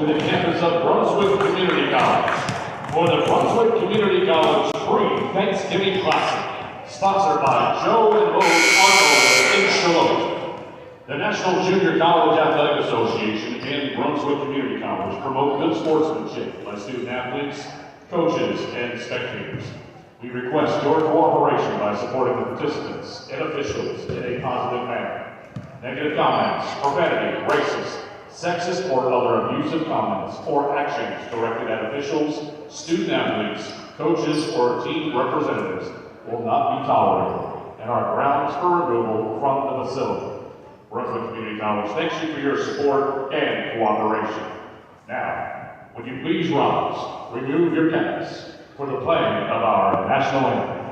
to the campus of Brunswick Community College for the Brunswick Community College Pre-Thanksgiving Classic, sponsored by Joe and Rose Auto in Charlotte. The National Junior College Athletic Association and Brunswick Community College promote good sportsmanship by student athletes, coaches, and spectators. We request your cooperation by supporting the participants and officials in a positive manner. Negative comments, profanity, racist, sexist, or other abusive comments or actions directed at officials, student athletes, coaches, or team representatives will not be tolerated and are grounds for removal from the facility. Brunswick Community College thanks you for your support and cooperation. Now, would you please rise, remove your caps for the playing of our national anthem.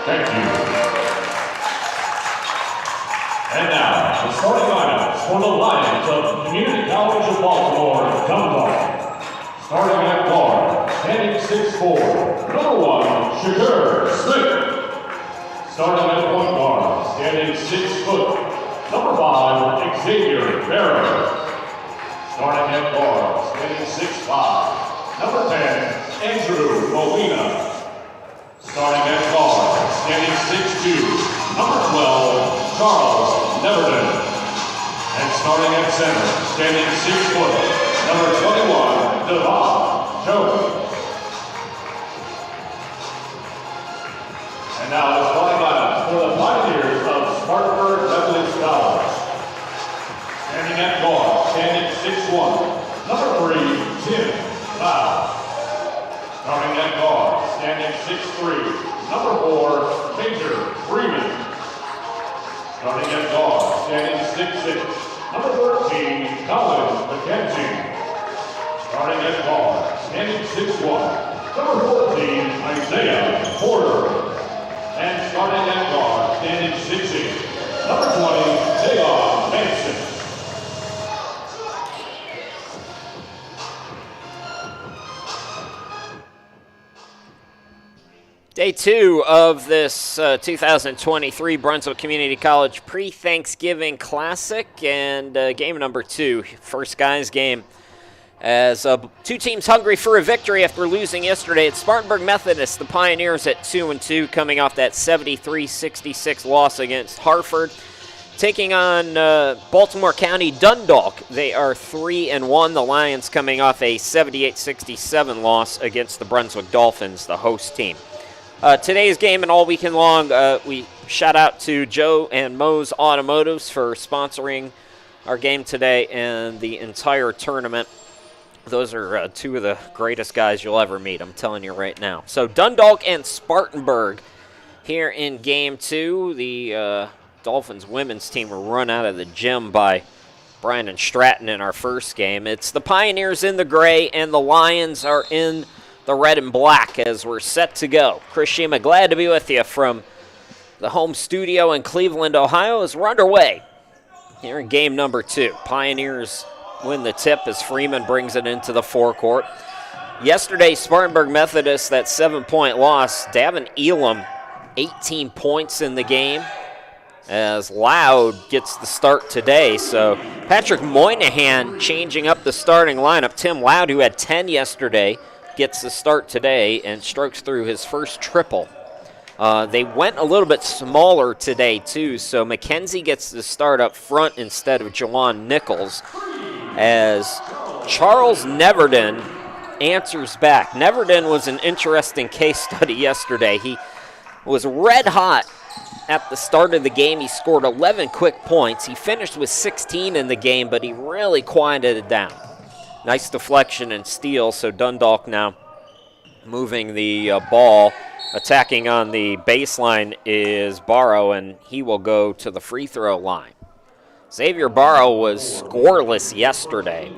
Thank you. And now, the starting lineups for the Lions of Community College of Baltimore, Dundalk. Starting at guard, standing 6'4", number 1, Shakur Smith. Starting at point guard, standing 6 foot, number 5, Xavier Barrow. Starting at guard, standing 6'5", number 10, Andrew Molina. Starting at guard, standing 6'2", number 12, Charles Neverton. And starting at center, standing 6 foot, number 21, Devon Jones. And now the starting lineup for the Pioneers of Spartanburg Methodist College. Standing at guard, standing 6'1", number 3, Tim Lau. Starting at guard, standing 6'3", number 4, Major Freeman. Starting at guard, standing 6'6", number 13, Colin McKenzie. Starting at guard, standing 6'1", number 14, Isaiah Porter. And starting at guard, standing 6'8", number 20, Taylor Manson. Day 2 of this 2023 Brunswick Community College Pre-Thanksgiving Classic, and game number 2, first guys game, as two teams hungry for a victory after losing yesterday at Spartanburg Methodist. The Pioneers at 2-2, coming off that 73-66 loss against Hartford. Taking on Baltimore County Dundalk, they are 3-1. The Lions coming off a 78-67 loss against the Brunswick Dolphins, the host team. Today's game and all weekend long, we shout out to Joe and Mo's Automotives for sponsoring our game today and the entire tournament. Those are two of the greatest guys you'll ever meet, I'm telling you right now. So Dundalk and Spartanburg here in game 2. The Dolphins women's team were run out of the gym by Brandon Stratton in our first game. It's the Pioneers in the gray and the Lions are in the red and black as we're set to go. Chris Shima, glad to be with you from the home studio in Cleveland, Ohio, as we're underway here in game number 2. Pioneers win the tip as Freeman brings it into the forecourt. Yesterday, Spartanburg Methodist, that 7-point loss. Davin Elam, 18 points in the game. as Loud gets the start today. So Patrick Moynihan changing up the starting lineup. Tim Loud, who had 10 yesterday, gets the start today and strokes through his first triple. They went a little bit smaller today, too, so McKenzie gets the start up front instead of Jawan Nichols, as Charles Neverton answers back. Neverton was an interesting case study yesterday. He was red hot at the start of the game. He scored 11 quick points. He finished with 16 in the game, but he really quieted it down. Nice deflection and steal, so Dundalk now moving the ball. Attacking on the baseline is Barrow, and he will go to the free throw line. Xavier Barrow was scoreless yesterday,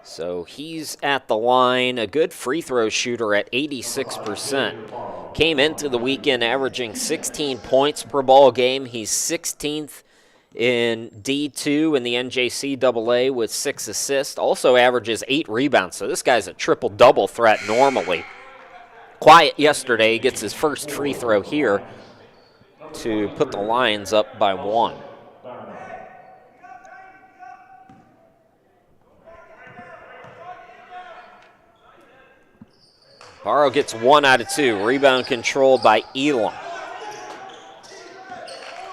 so he's at the line. A good free throw shooter at 86%. Came into the weekend averaging 16 points per ball game. He's 16th in D2 in the NJCAA with 6 assists. Also averages 8 rebounds, so this guy's a triple-double threat normally. Quiet yesterday. He gets his first free throw here to put the Lions up by 1. Barrow gets 1 out of 2. Rebound controlled by Elam.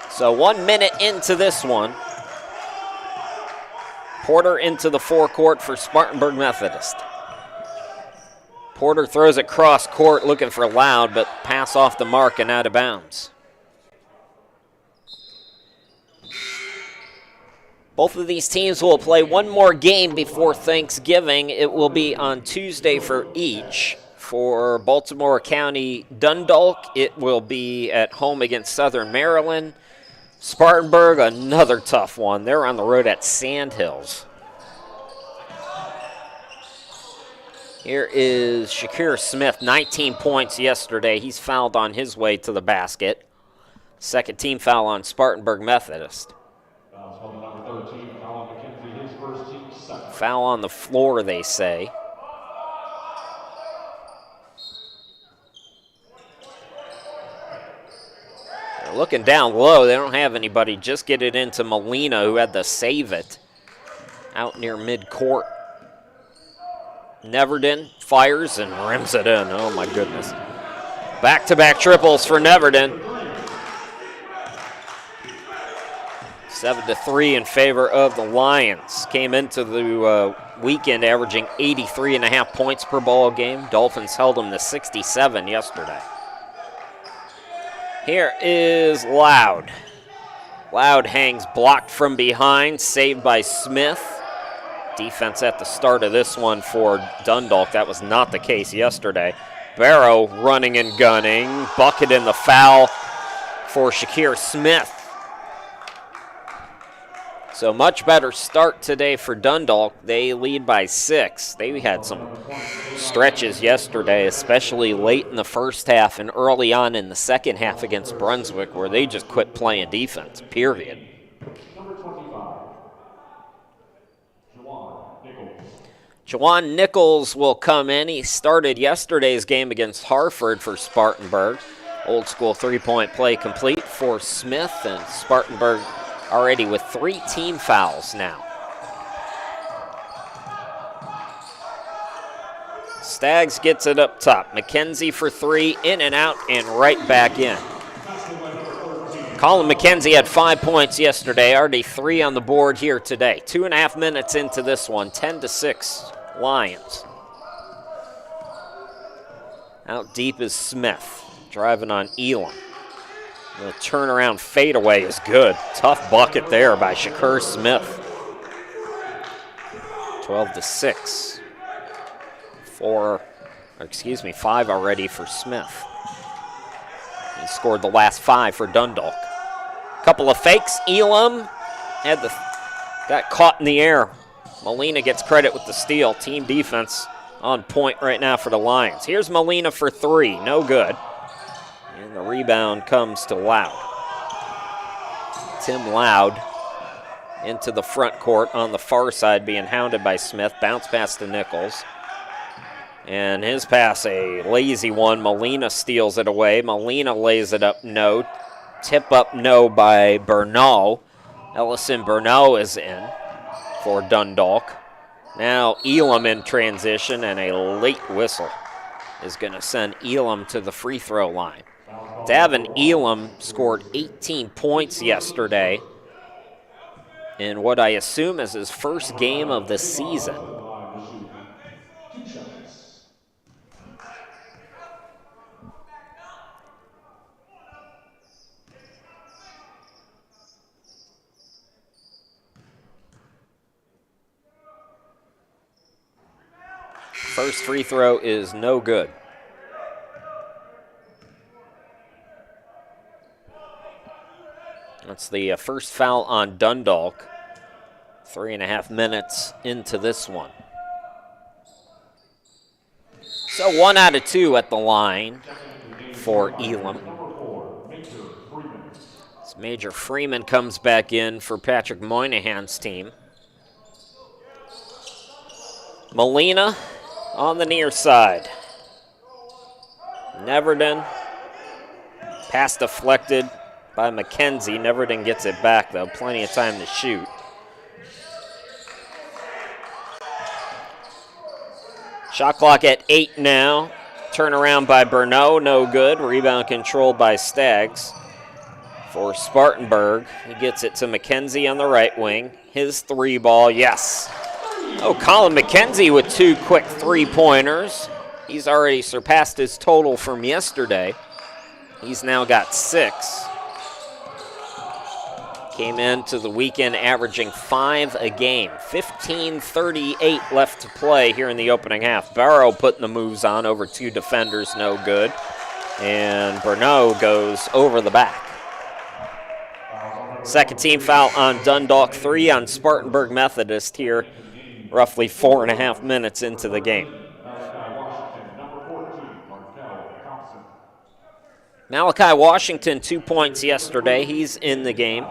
So 1 minute into this one. Porter into the forecourt for Spartanburg Methodist. Porter throws it cross court looking for Loud, but pass off the mark and out of bounds. Both of these teams will play one more game before Thanksgiving. It will be on Tuesday for each. For Baltimore County Dundalk, it will be at home against Southern Maryland. Spartanburg, another tough one. They're on the road at Sandhills. Here is Shakir Smith, 19 points yesterday. He's fouled on his way to the basket. Second team foul on Spartanburg Methodist. Foul on the floor, they say. They're looking down low. They don't have anybody. Just get it into Molina, who had to save it out near midcourt. Neverton fires and rims it in. Oh, my goodness. Back-to-back triples for Neverton. 7-3 in favor of the Lions. Came into the weekend averaging 83.5 points per ball game. Dolphins held them to 67 yesterday. Here is Loud. Loud hangs blocked from behind, saved by Smith. Defense at the start of this one for Dundalk. That was not the case yesterday. Barrow running and gunning. Bucket in the foul for Shakir Smith. So much better start today for Dundalk. They lead by 6. They had some stretches yesterday, especially late in the first half and early on in the second half against Brunswick, where they just quit playing defense, period. Jawan Nichols will come in. He started yesterday's game against Hartford for Spartanburg. Old school three-point play complete for Smith, and Spartanburg already with 3 team fouls now. Staggs gets it up top. McKenzie for 3, in and out, and right back in. Colin McKenzie had 5 points yesterday, already 3 on the board here today. 2.5 minutes into this one, 10-6 Lions. Out deep is Smith, driving on Elam. The turnaround fadeaway is good. Tough bucket there by Shakir Smith. 12-6. 5 already for Smith. He scored the last 5 for Dundalk. Couple of fakes. Elam got caught in the air. Molina gets credit with the steal. Team defense on point right now for the Lions. Here's Molina for 3. No good. And the rebound comes to Loud. Tim Loud into the front court on the far side, being hounded by Smith. Bounce pass to Nichols. And his pass, a lazy one. Molina steals it away. Molina lays it up. No. tip up no by Bernal. Ellison Bernal is in for Dundalk. Now Elam in transition, and a late whistle is going to send Elam to the free throw line. Davin Elam scored 18 points yesterday in what I assume is his first game of the season. First free throw is no good. That's the first foul on Dundalk. 3.5 minutes into this one. So 1 out of 2 at the line for Elam. As Major Freeman comes back in for Patrick Moynihan's team. Molina on the near side. Neverton. Pass deflected by McKenzie. Neverton gets it back, though. Plenty of time to shoot. Shot clock at 8 now. Turnaround by Bernot, no good. Rebound controlled by Staggs. For Spartanburg, he gets it to McKenzie on the right wing. His 3 ball, yes. Oh, Colin McKenzie with 2 quick 3-pointers. He's already surpassed his total from yesterday. He's now got 6. Came into the weekend averaging 5 a game. 15:38 left to play here in the opening half. Barrow putting the moves on over 2 defenders, no good. And Bernot goes over the back. Second team foul on Dundalk, 3 on Spartanburg Methodist here, roughly 4.5 minutes into the game. Malachi Washington, 2 points yesterday. He's in the game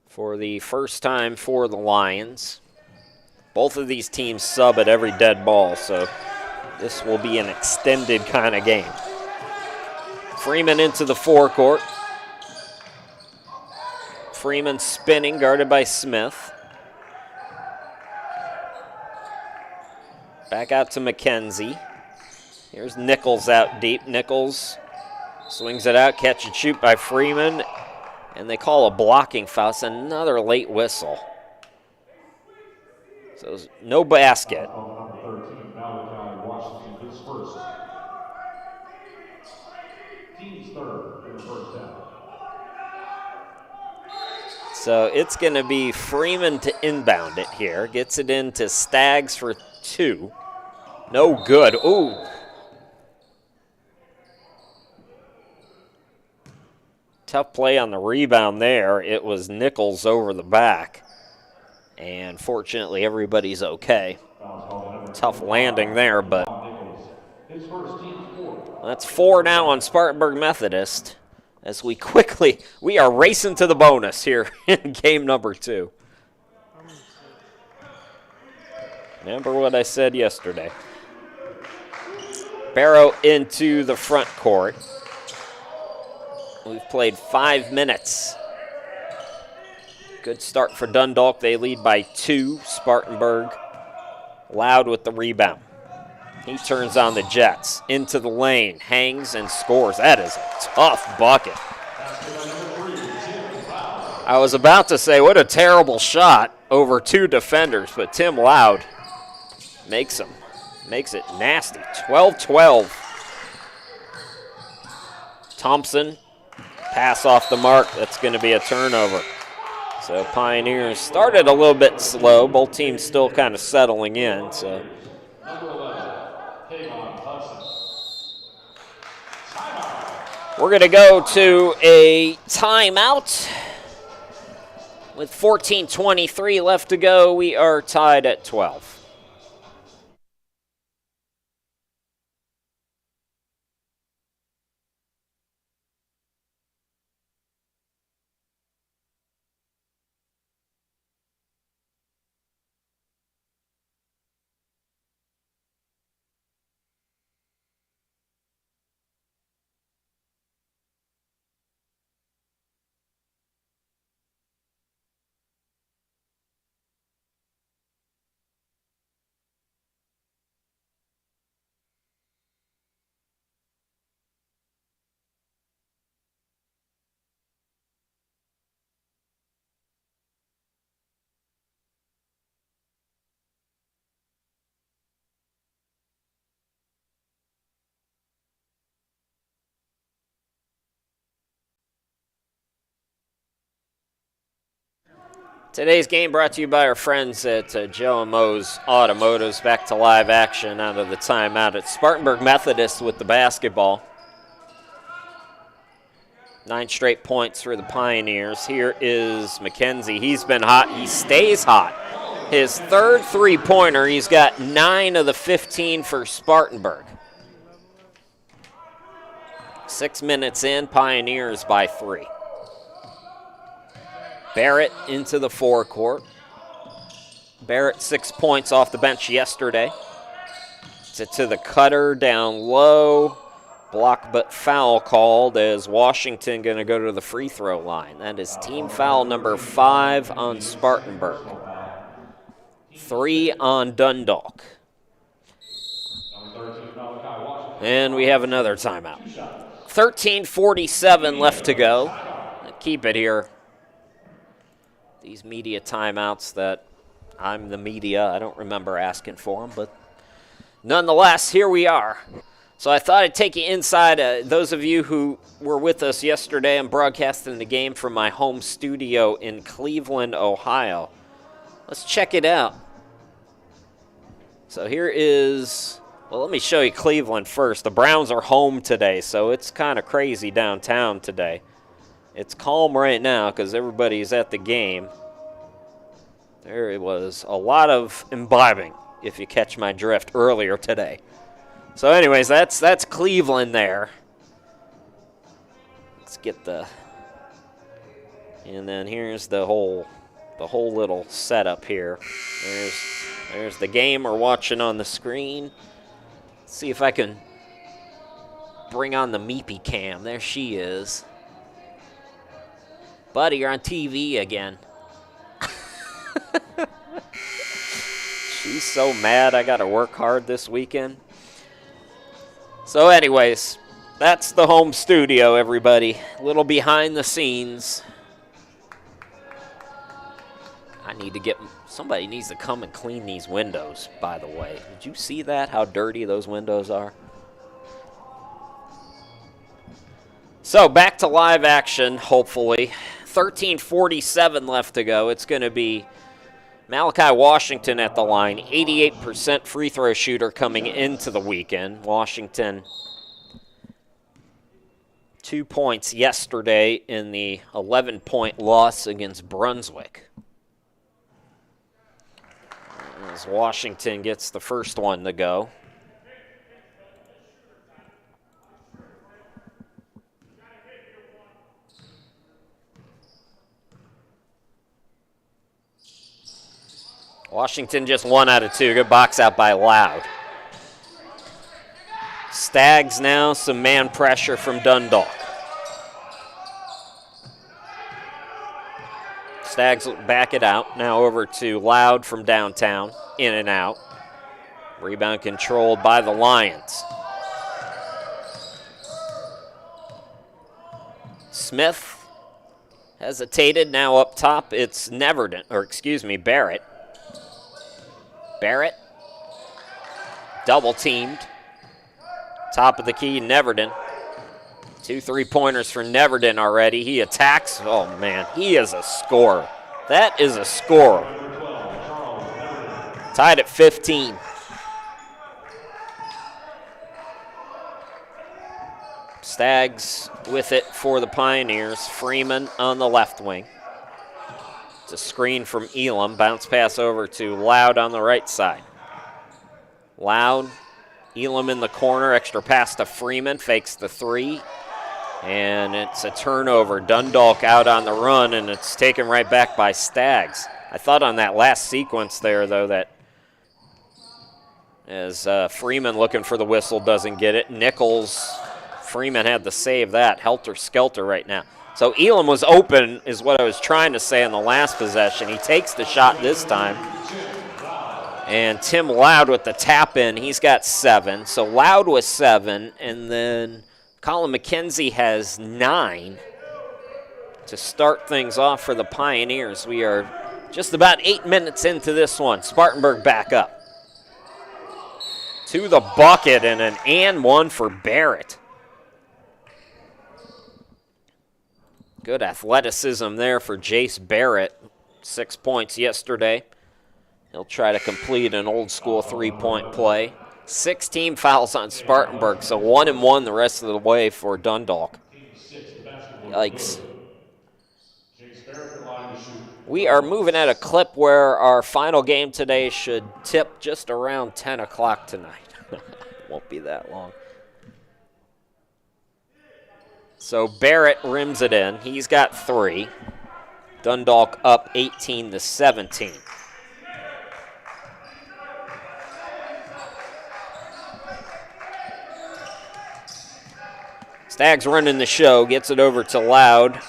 for the first time for the Lions. Both of these teams sub at every dead ball, so this will be an extended kind of game. Freeman into the forecourt. Freeman spinning, guarded by Smith. Back out to McKenzie. Here's Nichols out deep. Nichols swings it out, catch and shoot by Freeman. And they call a blocking foul. It's another late whistle. So no basket. So it's going to be Freeman to inbound it here. Gets it into Staggs for 2. No good. Ooh. Tough play on the rebound there. It was Nichols over the back. And fortunately, everybody's okay. Tough landing there, but that's 4 now on Spartanburg Methodist. As we are racing to the bonus here in game number 2. Remember what I said yesterday. Barrow into the front court. We've played 5 minutes. Good start for Dundalk. They lead by 2. Spartanburg Loud with the rebound. He turns on the Jets. Into the lane. Hangs and scores. That is a tough bucket. I was about to say, what a terrible shot over 2 defenders, but Tim Loud makes him. Makes it nasty. 12-12. Thompson, pass off the mark. That's going to be a turnover. So Pioneers started a little bit slow. Both teams still kind of settling in. So we're going to go to a timeout. With 14:23 left to go, we are tied at 12. Today's game brought to you by our friends at Joe and Mo's Automotives. Back to live action out of the timeout at Spartanburg Methodist with the basketball. 9 straight points for the Pioneers. Here is McKenzie. He's been hot. He stays hot. His third three-pointer. He's got 9 of the 15 for Spartanburg. 6 minutes in, Pioneers by 3. Barrett into the forecourt. Barrett 6 points off the bench yesterday. To the cutter down low. Block but foul called as Washington going to go to the free throw line. That is team foul number 5 on Spartanburg. 3 on Dundalk. And we have another timeout. 13:47 left to go. Keep it here. These media timeouts that I'm the media, I don't remember asking for them, but nonetheless, here we are. So I thought I'd take you inside. Those of you who were with us yesterday, I'm broadcasting the game from my home studio in Cleveland, Ohio. Let's check it out. So here is, well, let me show you Cleveland first. The Browns are home today, so it's kind of crazy downtown today. It's calm right now because everybody's at the game. There was a lot of imbibing, if you catch my drift, earlier today. So anyways, that's Cleveland there. Let's get the, and then here's the whole little setup here. There's the game we're watching on the screen. Let's see if I can bring on the Meepy cam. There she is. Buddy, you're on TV again. She's so mad I got to work hard this weekend. So anyways, that's the home studio, everybody. A little behind the scenes. I need to get, somebody needs to come and clean these windows, by the way. Did you see that, how dirty those windows are? So back to live action, hopefully. 13:47 left to go. It's going to be Malachi Washington at the line, 88% free throw shooter coming into the weekend. Washington, 2 points yesterday in the 11-point loss against Brunswick. As Washington gets the first one to go. Washington just 1 out of 2. Good box out by Loud. Stags now, some man pressure from Dundalk. Stags back it out. Now over to Loud from downtown. In and out. Rebound controlled by the Lions. Smith hesitated. Now up top, it's Barrett. Barrett, double teamed. Top of the key, Neverton. 2 3-pointers for Neverton already. He attacks. Oh, man, he is a scorer. That is a scorer. Tied at 15. Stags with it for the Pioneers. Freeman on the left wing. A screen from Elam. Bounce pass over to Loud on the right side. Loud. Elam in the corner. Extra pass to Freeman. Fakes the 3. And it's a turnover. Dundalk out on the run, and it's taken right back by Stags. I thought on that last sequence there, though, that as Freeman looking for the whistle doesn't get it. Nichols, Freeman had to save that. Helter-skelter right now. So Elam was open, is what I was trying to say in the last possession. He takes the shot this time. And Tim Loud with the tap in, he's got 7. So Loud was 7, and then Colin McKenzie has 9 to start things off for the Pioneers. We are just about 8 minutes into this one. Spartanburg back up. To the bucket and an and one for Barrett. Good athleticism there for Jace Barrett. 6 points yesterday. He'll try to complete an old-school three-point play. 16 fouls on Spartanburg, so 1-1 the rest of the way for Dundalk. Yikes. We are moving at a clip where our final game today should tip just around 10 o'clock tonight. Won't be that long. So Barrett rims it in. He's got 3. Dundalk up 18-17. Stags running the show, gets it over to Loud.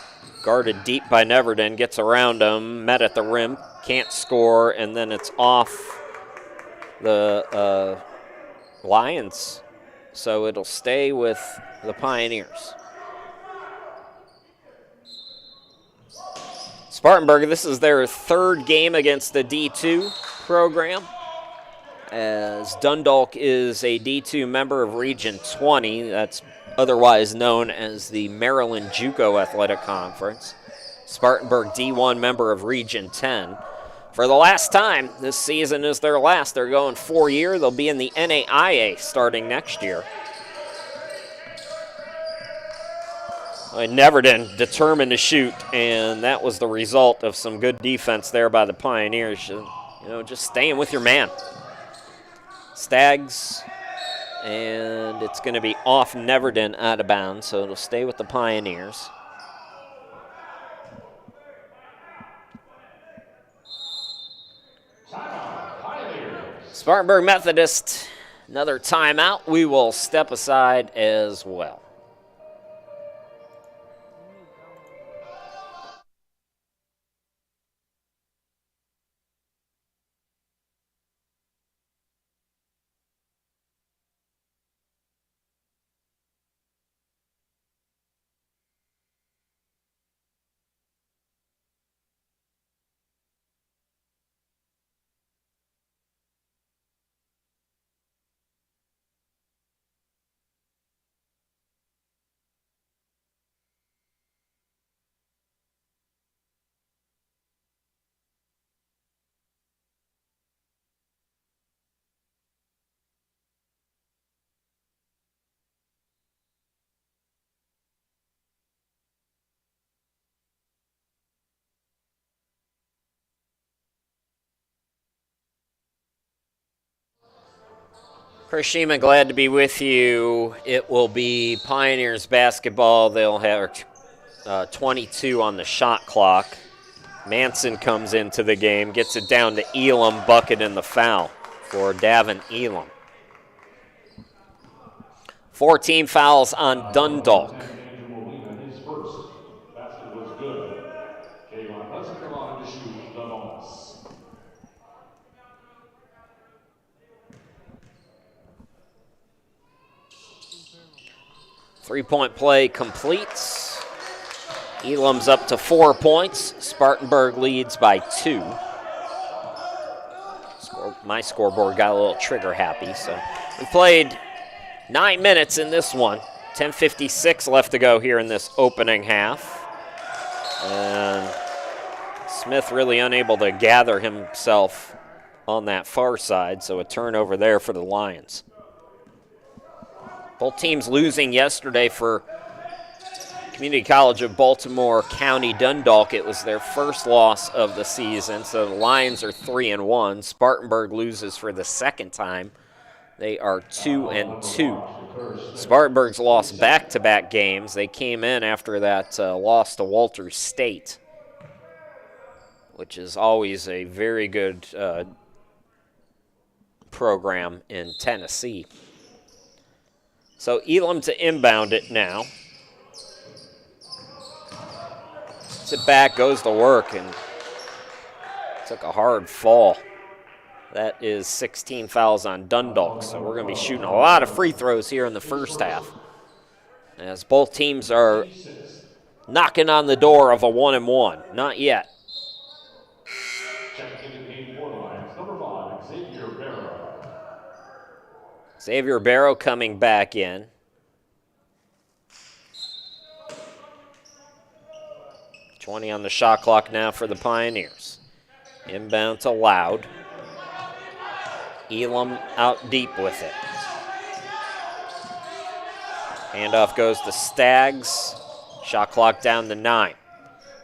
Guarded deep by Neverton, gets around him, met at the rim, can't score, and then it's off the Lions. So it'll stay with the Pioneers. Spartanburg, this is their 3rd game against the D2 program, as Dundalk is a D2 member of Region 20. That's otherwise known as the Maryland JUCO Athletic Conference. Spartanburg D1 member of Region 10. For the last time, this season is their last. They're going 4-year. They'll be in the NAIA starting next year. Neverton determined to shoot, and that was the result of some good defense there by the Pioneers. Just staying with your man. Stags, and it's going to be off Neverton out of bounds, so it'll stay with the Pioneers. Spartanburg Methodist, another timeout. We will step aside as well. Chris Sheeman, glad to be with you. It will be Pioneers basketball. They'll have 22 on the shot clock. Manson comes into the game, gets it down to Elam, bucket in the foul for Davin Elam. 14 fouls on Dundalk. 3-point play completes. Elam's up to 4 points. Spartanburg leads by 2. My scoreboard got a little trigger happy. So we played 9 minutes in this one. 10:56 left to go here in this opening half. And Smith really unable to gather himself on that far side, so a turnover there for the Lions. Both teams losing yesterday for Community College of Baltimore County Dundalk. It was their first loss of the season, so the Lions are 3-1. Spartanburg loses for the second time. They are 2-2. Spartanburg's lost back-to-back games. They came in after that loss to Walters State, which is always a very good program in Tennessee. So Elam to inbound it now. Sit back, goes to work, and took a hard fall. That is 16 fouls on Dundalk, so we're going to be shooting a lot of free throws here in the first half, as both teams are knocking on the door of a 1-1. Not yet. Xavier Barrow coming back in. .20 on the shot clock now for the Pioneers. Inbound to Loud. Elam out deep with it. Handoff goes to Staggs. Shot clock down to 9.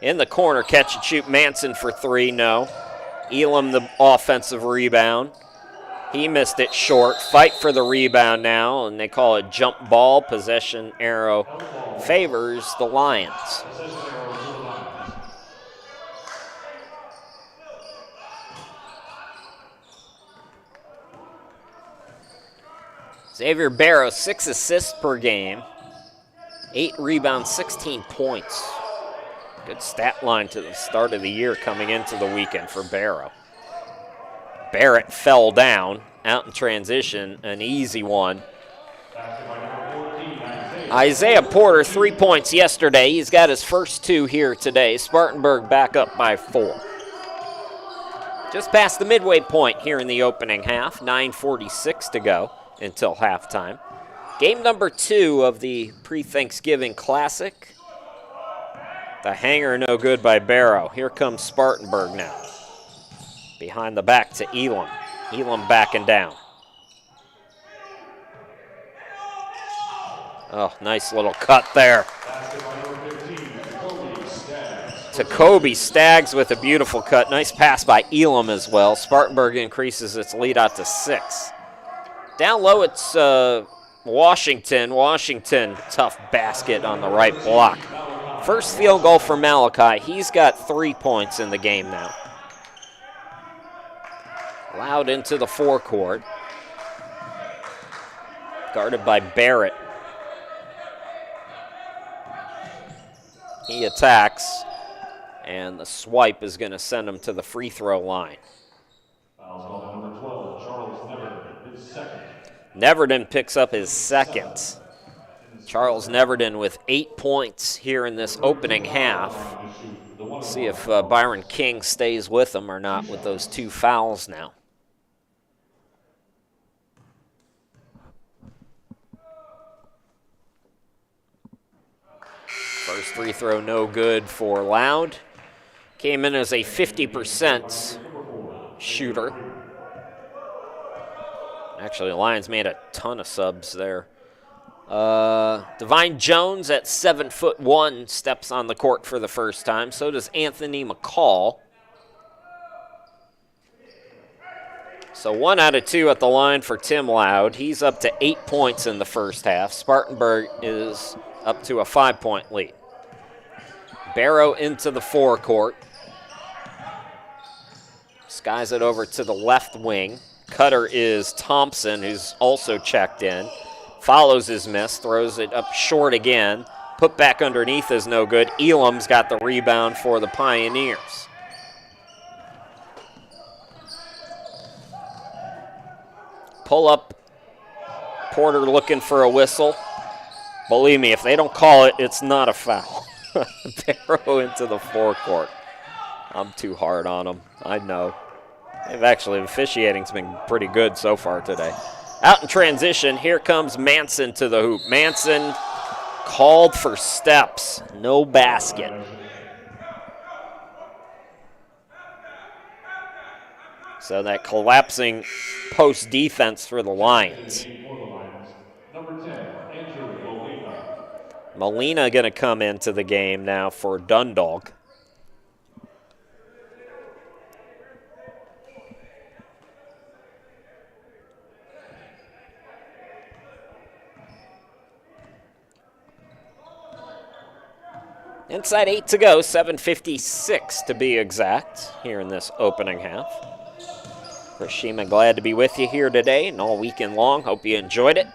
In the corner, catch and shoot. Manson for 3, no. Elam the offensive rebound. He missed it short. Fight for the rebound now, and they call it jump ball. Possession arrow favors the Lions. Xavier Barrow, 6 assists per game, 8 rebounds, 16 points. Good stat line to the start of the year coming into the weekend for Barrow. Barrett fell down, out in transition, an easy one. Isaiah Porter, 3 points yesterday. He's got his first 2 here today. Spartanburg back up by 4. Just past the midway point here in the opening half, 9:46 to go until halftime. Game number 2 of the pre-Thanksgiving Classic. The hanger no good by Barrow. Here comes Spartanburg now. Behind the back to Elam. Elam backing down. Oh, nice little cut there. To Kobe Staggs with a beautiful cut. Nice pass by Elam as well. Spartanburg increases its lead out to 6. Down low, it's Washington. Washington, tough basket on the right block. First field goal for Malachi. He's got 3 points in the game now. Loud into the forecourt. Guarded by Barrett. He attacks, and the swipe is going to send him to the free throw line. Number 12, Charles Neverton, his second. Neverton picks up his second. Charles Neverton with 8 points here in this opening half. See if Byron King stays with him or not with those 2 fouls now. First free throw no good for Loud. Came in as a 50% shooter. Actually, the Lions made a ton of subs there. Divine Jones at 7'1" steps on the court for the first time. So does Anthony McCall. So 1 out of 2 at the line for Tim Loud. He's up to 8 points in the first half. Spartanburg is up to a 5-point lead. Barrow into the forecourt. Skies it over to the left wing. Cutter is Thompson, who's also checked in. Follows his miss, throws it up short again. Put back underneath is no good. Elam's got the rebound for the Pioneers. Pull up. Porter looking for a whistle. Believe me, if they don't call it, it's not a foul. Barrow into the forecourt. I'm too hard on them, I know. The officiating's been pretty good so far today. Out in transition, here comes Manson to the hoop. Manson called for steps, no basket. So that collapsing post defense for the Lions. Molina going to come into the game now for Dundalk. Inside 8 to go, 7:56 to be exact here in this opening half. Chris Sheeman, glad to be with you here today and all weekend long. Hope you enjoyed it.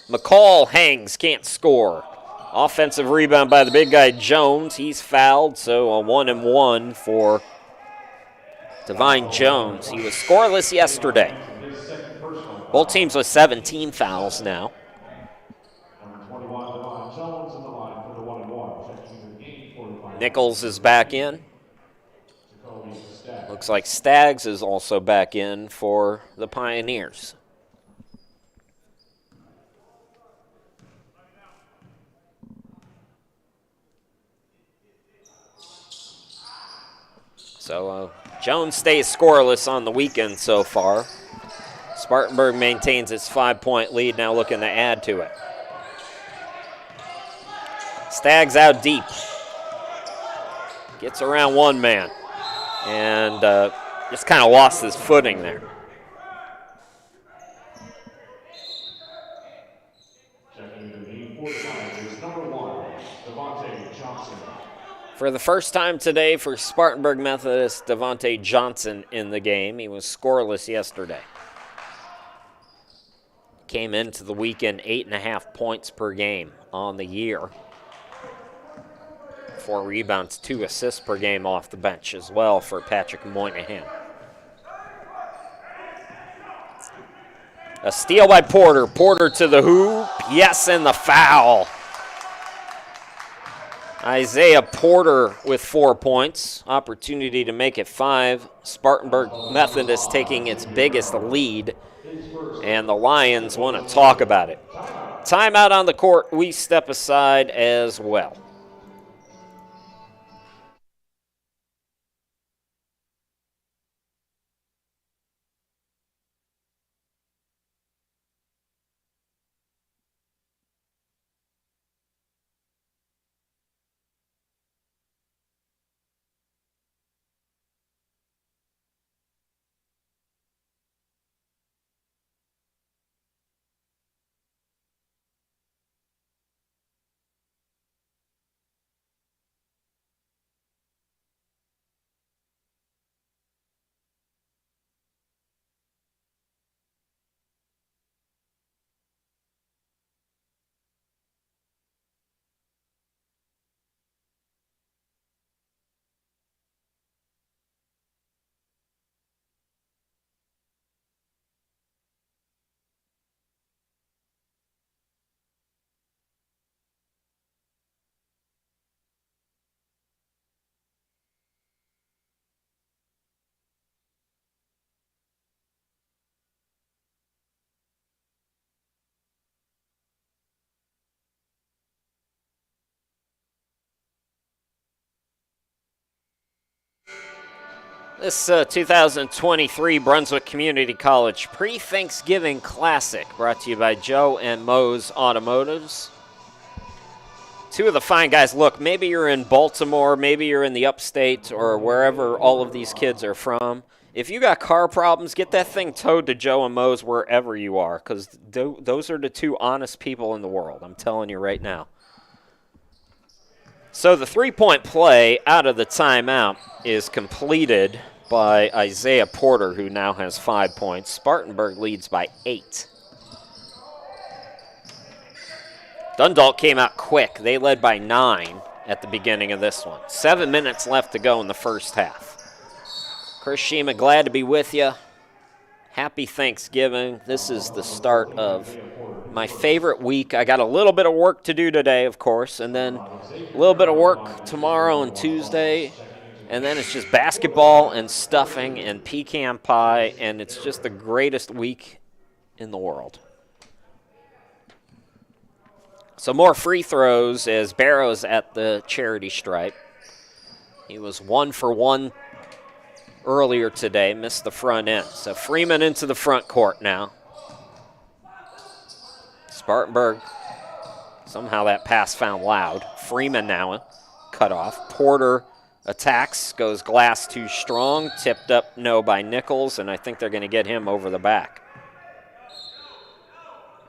McCall hangs, can't score. Offensive rebound by the big guy Jones. He's fouled, so a 1-and-1 for Divine Jones. He was scoreless yesterday. Both teams with 17 fouls now. Nichols is back in. Looks like Staggs is also back in for the Pioneers. So Jones stays scoreless on the weekend so far. Spartanburg maintains its 5-point lead, now looking to add to it. Staggs out deep. Gets around one man. And just kind of lost his footing there. For the first time today for Spartanburg Methodist, Devontae Johnson in the game. He was scoreless yesterday. Came into the weekend 8.5 points per game on the year. 4 rebounds, 2 assists per game off the bench as well for Patrick Moynihan. A steal by Porter. Porter to the hoop. Yes, and the foul. Isaiah Porter with 4 points. Opportunity to make it 5. Spartanburg Methodist taking its biggest lead. And the Lions want to talk about it. Timeout on the court. We step aside as well. This 2023 Brunswick Community College Pre-Thanksgiving Classic brought to you by Joe and Mo's Automotives. Two of the fine guys. Look, maybe you're in Baltimore, maybe you're in the upstate or wherever all of these kids are from. If you got car problems, get that thing towed to Joe and Mo's wherever you are, because those are the two honest people in the world. I'm telling you right now. So the three-point play out of the timeout is completed by Isaiah Porter, who now has 5 points. Spartanburg leads by 8. Dundalk came out quick. They led by 9 at the beginning of this one. 7 minutes left to go in the first half. Chris Shima, glad to be with you. Happy Thanksgiving. This is the start of my favorite week. I got a little bit of work to do today, of course, and then a little bit of work tomorrow and Tuesday, and then it's just basketball and stuffing and pecan pie, and it's just the greatest week in the world. So more free throws as Barrows at the charity stripe. He was 1 for 1 earlier today, missed the front end. So Freeman into the front court now. Spartanburg, somehow that pass found Loud. Freeman now cut off. Porter attacks, goes glass too strong, tipped up no by Nichols, and I think they're going to get him over the back.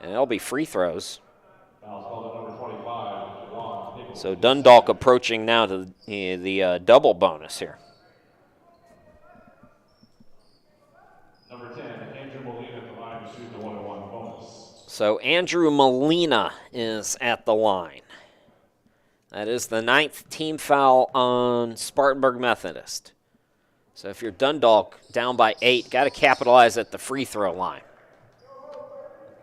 And it'll be free throws. So Dundalk approaching now to the double bonus here. Number 10, Andrew Molina at the line to shoot the 1-1 bonus. So Andrew Molina is at the line. That is the 9th team foul on Spartanburg Methodist. So if you're Dundalk down by 8, got to capitalize at the free throw line.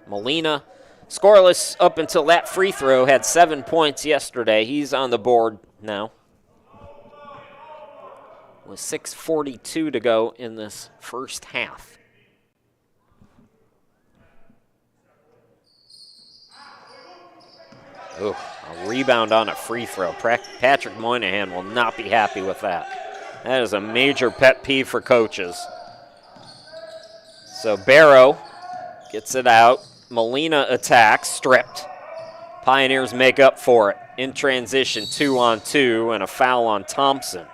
Molina, scoreless up until that free throw, had 7 points yesterday. He's on the board now. With 6:42 to go in this first half. Ooh, a rebound on a free throw. Patrick Moynihan will not be happy with that. That is a major pet peeve for coaches. So Barrow gets it out. Molina attacks, stripped. Pioneers make up for it. In transition, 2-on-2, and a foul on Thompson.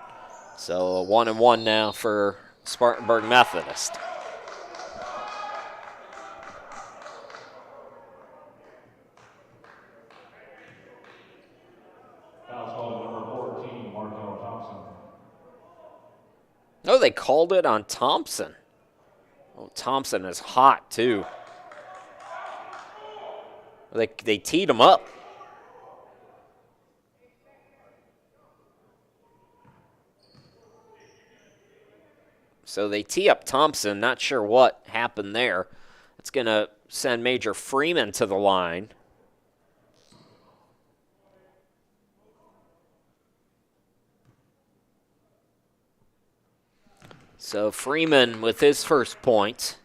So a 1-and-1 now for Spartanburg Methodist. Oh, they called it on Thompson. Oh, Thompson is hot, too. They teed him up. So they tee up Thompson. Not sure what happened there. It's going to send Major Freeman to the line. So Freeman with his first point.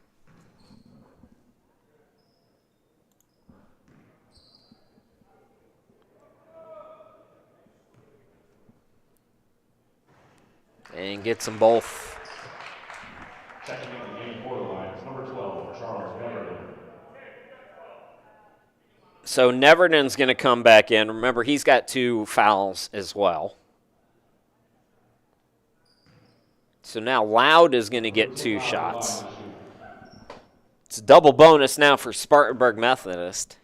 And gets them both. Checking in the game for the Lions, number 12, Charles Neverton. So Neverton's going to come back in. Remember, he's got 2 fouls as well. So now Loud is going to get 2 shots. It's a double bonus now for Spartanburg Methodist.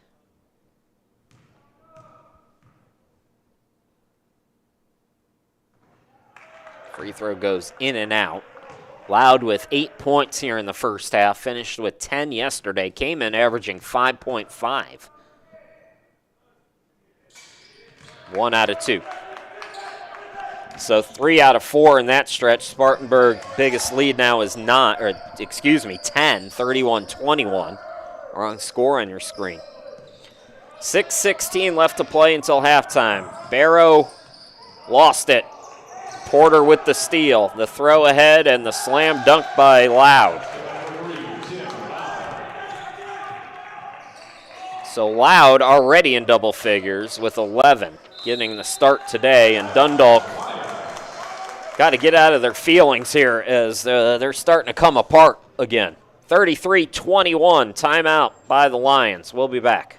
Free throw goes in and out. Loud with 8 points here in the first half. Finished with 10 yesterday. Came in averaging 5.5. 1 out of 2. So 3 out of 4 in that stretch. Spartanburg biggest lead now is 10, 31-21. Wrong score on your screen. 6:16 left to play until halftime. Barrow lost it. Porter with the steal, the throw ahead, and the slam dunk by Loud. So Loud already in double figures with 11, getting the start today, and Dundalk got to get out of their feelings here as they're starting to come apart again. 33-21, timeout by the Lions. We'll be back.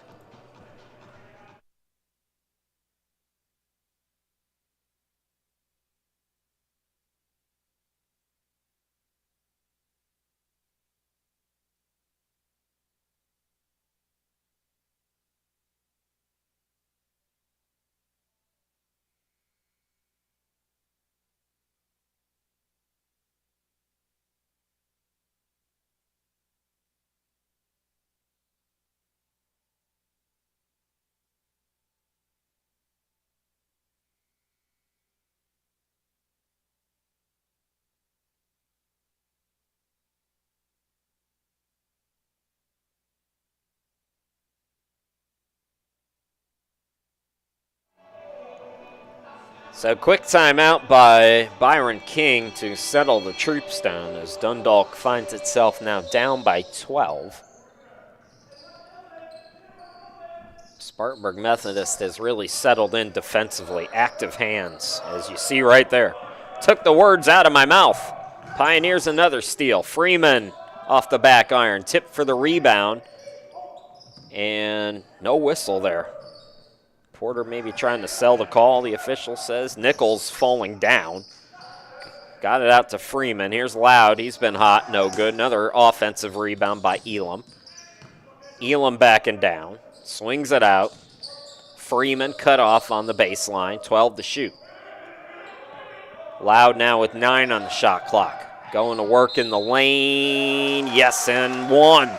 So quick timeout by Byron King to settle the troops down as Dundalk finds itself now down by 12. Spartanburg Methodist has really settled in defensively. Active hands, as you see right there. Took the words out of my mouth. Pioneers another steal. Freeman off the back iron. Tip for the rebound. And no whistle there. Porter maybe trying to sell the call, the official says. Nichols falling down. Got it out to Freeman. Here's Loud. He's been hot. No good. Another offensive rebound by Elam. Elam backing down. Swings it out. Freeman cut off on the baseline. 12 to shoot. Loud now with 9 on the shot clock. Going to work in the lane. Yes, and 1.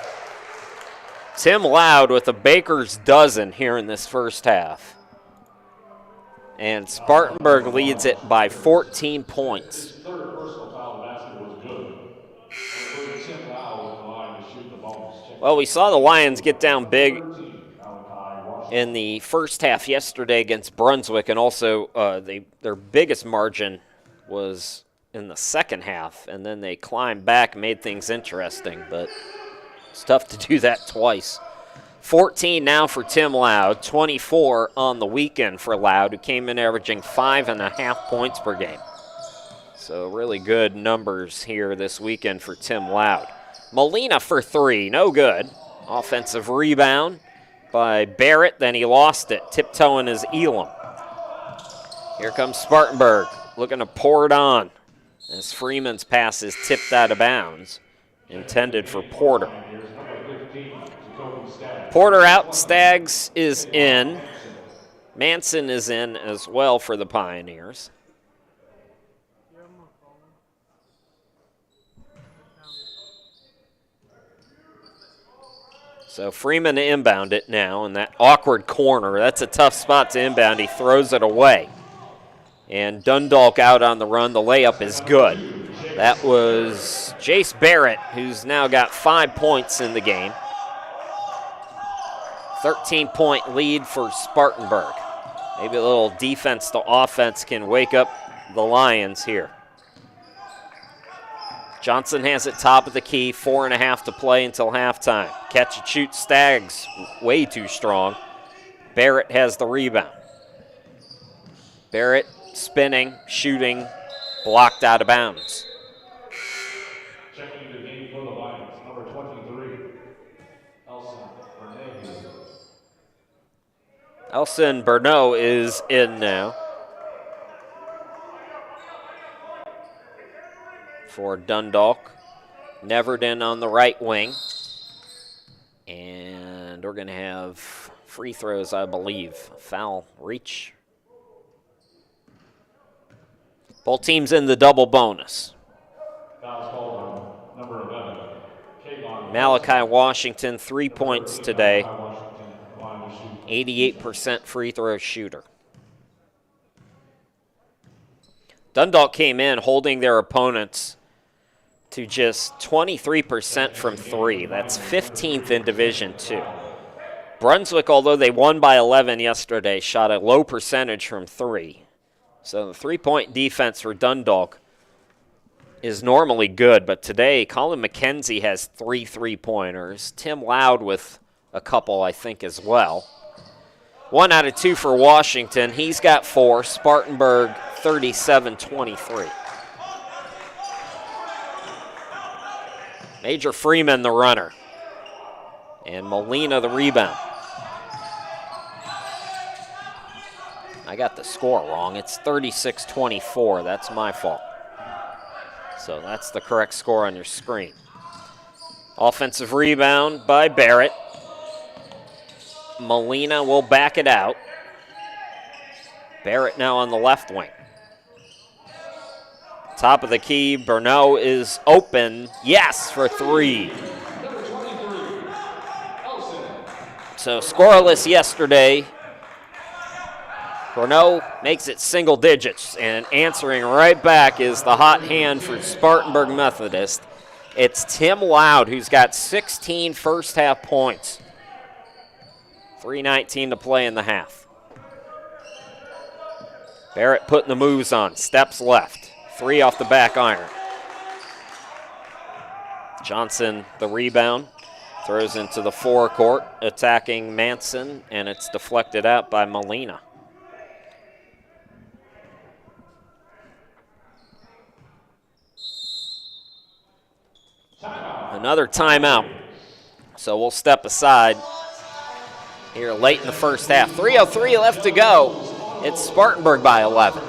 Tim Loud with a baker's dozen here in this first half. And Spartanburg leads it by 14 points. His third personal foul of the basket was good. Tim Loud with the line to shoot the bonus. Well, we saw the Lions get down big in the first half yesterday against Brunswick, and also their biggest margin was in the second half, and then they climbed back, made things interesting, but it's tough to do that twice. 14 now for Tim Loud, 24 on the weekend for Loud, who came in averaging 5.5 points per game. So really good numbers here this weekend for Tim Loud. Molina for 3, no good. Offensive rebound by Barrett, then he lost it, tiptoeing his Elam. Here comes Spartanburg, looking to pour it on as Freeman's pass is tipped out of bounds, intended for Porter. Porter out, Staggs is in. Manson is in as well for the Pioneers. So Freeman to inbound it now in that awkward corner. That's a tough spot to inbound. He throws it away. And Dundalk out on the run. The layup is good. That was Jace Barrett, who's now got 5 points in the game. 13-point lead for Spartanburg. Maybe a little defense to offense can wake up the Lions here. Johnson has it top of the key, 4.5 to play until halftime. Catch and shoot Staggs, way too strong. Barrett has the rebound. Barrett spinning, shooting, blocked out of bounds. Checking the game for the Lions, number 23, Elson Bernot is in now for Dundalk. Neverton on the right wing. And we're going to have free throws, I believe. Foul reach. Both teams in the double bonus. Foul called on number 11, Kayvon. Malachi Washington, 3 points today. 88% free throw shooter. Dundalk came in holding their opponents to just 23% from 3. That's 15th in Division II. Brunswick, although they won by 11 yesterday, shot a low percentage from 3. So the three-point defense for Dundalk is normally good, but today Colin McKenzie has 3 three-pointers. Tim Loud with a couple, I think, as well. 1 out of 2 for Washington. He's got 4. Spartanburg, 37-23. Major Freeman, the runner. And Molina, the rebound. I got the score wrong. It's 36-24. That's my fault. So that's the correct score on your screen. Offensive rebound by Barrett. Molina will back it out. Barrett now on the left wing. Top of the key, Bernot is open. Yes, for 3. So scoreless yesterday. Bernot makes it single digits, and answering right back is the hot hand for Spartanburg Methodist. It's Tim Loud, who's got 16 first-half points. 3:19 to play in the half. Barrett putting the moves on, steps left. 3 off the back iron. Johnson, the rebound, throws into the forecourt, attacking Manson, and it's deflected out by Molina. Another timeout. So we'll step aside here late in the first half. 3:03 left to go. It's Spartanburg by 11.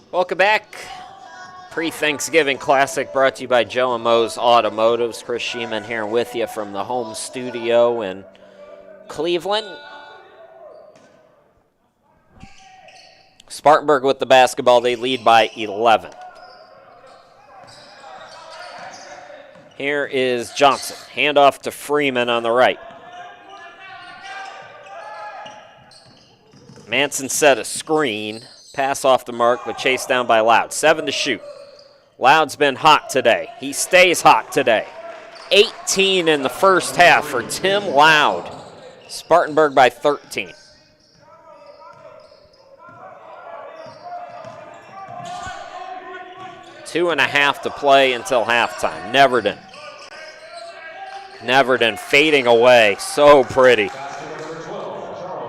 Welcome back. Pre-Thanksgiving Classic brought to you by Joe and Mo's Automotives. Chris Sheeman here with you from the home studio in Cleveland. Spartanburg with the basketball. They lead by 11. Here is Johnson. Handoff to Freeman on the right. Manson set a screen. Pass off the mark, but chased down by Loud. 7 to shoot. Loud's been hot today. He stays hot today. 18 in the first half for Tim Loud. Spartanburg by 13. Two and a half to play until halftime. Neverton fading away. So pretty.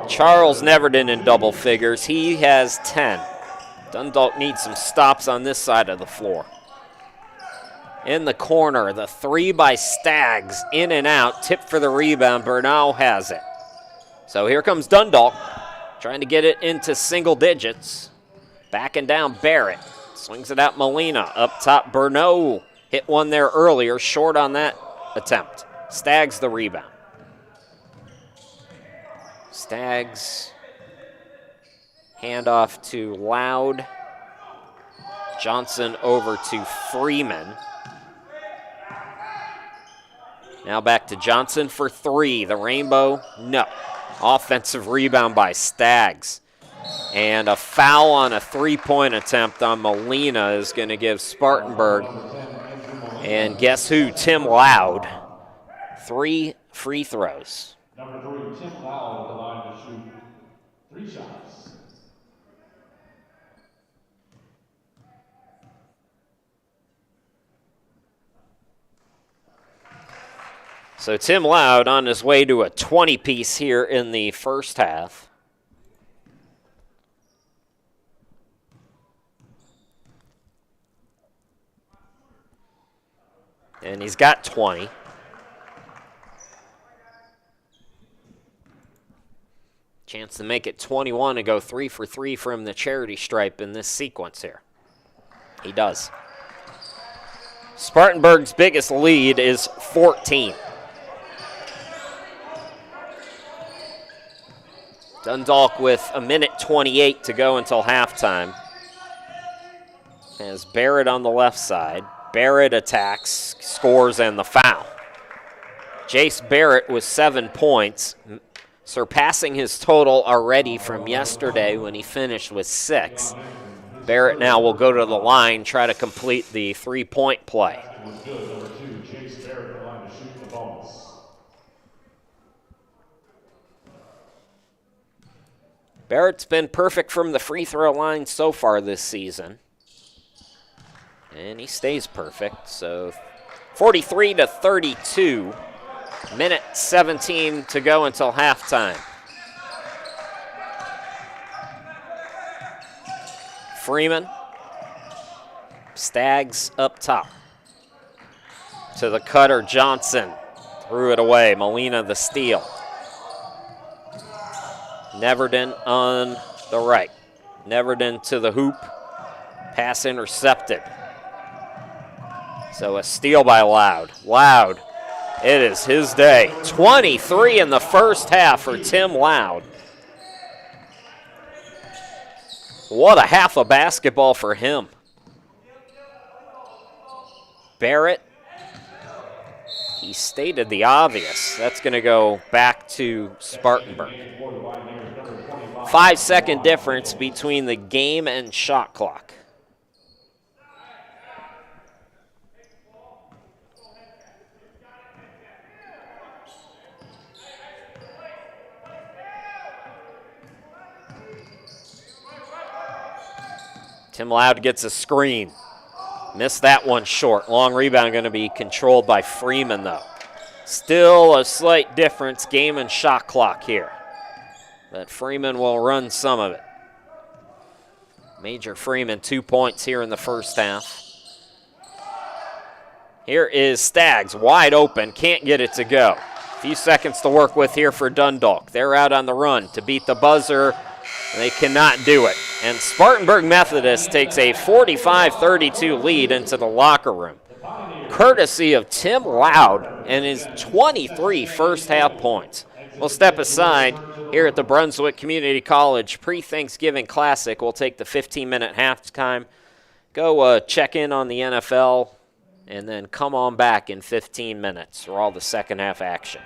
Charles Neverton in double figures. He has 10. Dundalk needs some stops on this side of the floor. In the corner, the three by Staggs, in and out, tipped for the rebound. Bernal has it. So here comes Dundalk, trying to get it into single digits. Backing down Barrett, swings it out Molina. Up top, Bernal hit one there earlier, short on that attempt. Staggs the rebound. Staggs, handoff to Loud. Johnson over to Freeman. Now back to Johnson for three. The Rainbow, no. Offensive rebound by Staggs. And a foul on a three-point attempt on Molina is going to give Spartanburg. And guess who? Tim Loud. 3 free throws. Number 3, Tim Loud at the line to shoot 3 shots. So Tim Loud on his way to a 20-piece here in the first half. And he's got 20. Chance to make it 21 and go 3 for 3 from the charity stripe in this sequence here. He does. Spartanburg's biggest lead is 14. Dundalk with 1:28 to go until halftime. Has Barrett on the left side. Barrett attacks, scores, and the foul. Jace Barrett with 7 points, surpassing his total already from yesterday when he finished with 6. Barrett now will go to the line, try to complete the three-point play. Number 2, Jace Barrett at the line to shoot the bonus. Barrett's been perfect from the free throw line so far this season. And he stays perfect, so 43-32. Minute 17 to go until halftime. Freeman. Staggs up top. To the cutter, Johnson. Threw it away. Molina the steal. Neverton on the right. Neverton to the hoop. Pass intercepted. So a steal by Loud. Loud. It is his day. 23 in the first half for Tim Loud. What a half of basketball for him. Barrett. He stated the obvious. That's going to go back to Spartanburg. 5-second difference between the game and shot clock. Tim Loud gets a screen. Missed that one short. Long rebound going to be controlled by Freeman, though. Still a slight difference, game and shot clock here. But Freeman will run some of it. Major Freeman, 2 points here in the first half. Here is Staggs, wide open, can't get it to go. A few seconds to work with here for Dundalk. They're out on the run to beat the buzzer. They cannot do it. And Spartanburg Methodist takes a 45-32 lead into the locker room, courtesy of Tim Loud and his 23 first-half points. We'll step aside here at the Brunswick Community College pre-Thanksgiving Classic. We'll take the 15-minute halftime, go check in on the NFL, and then come on back in 15 minutes for all the second-half action.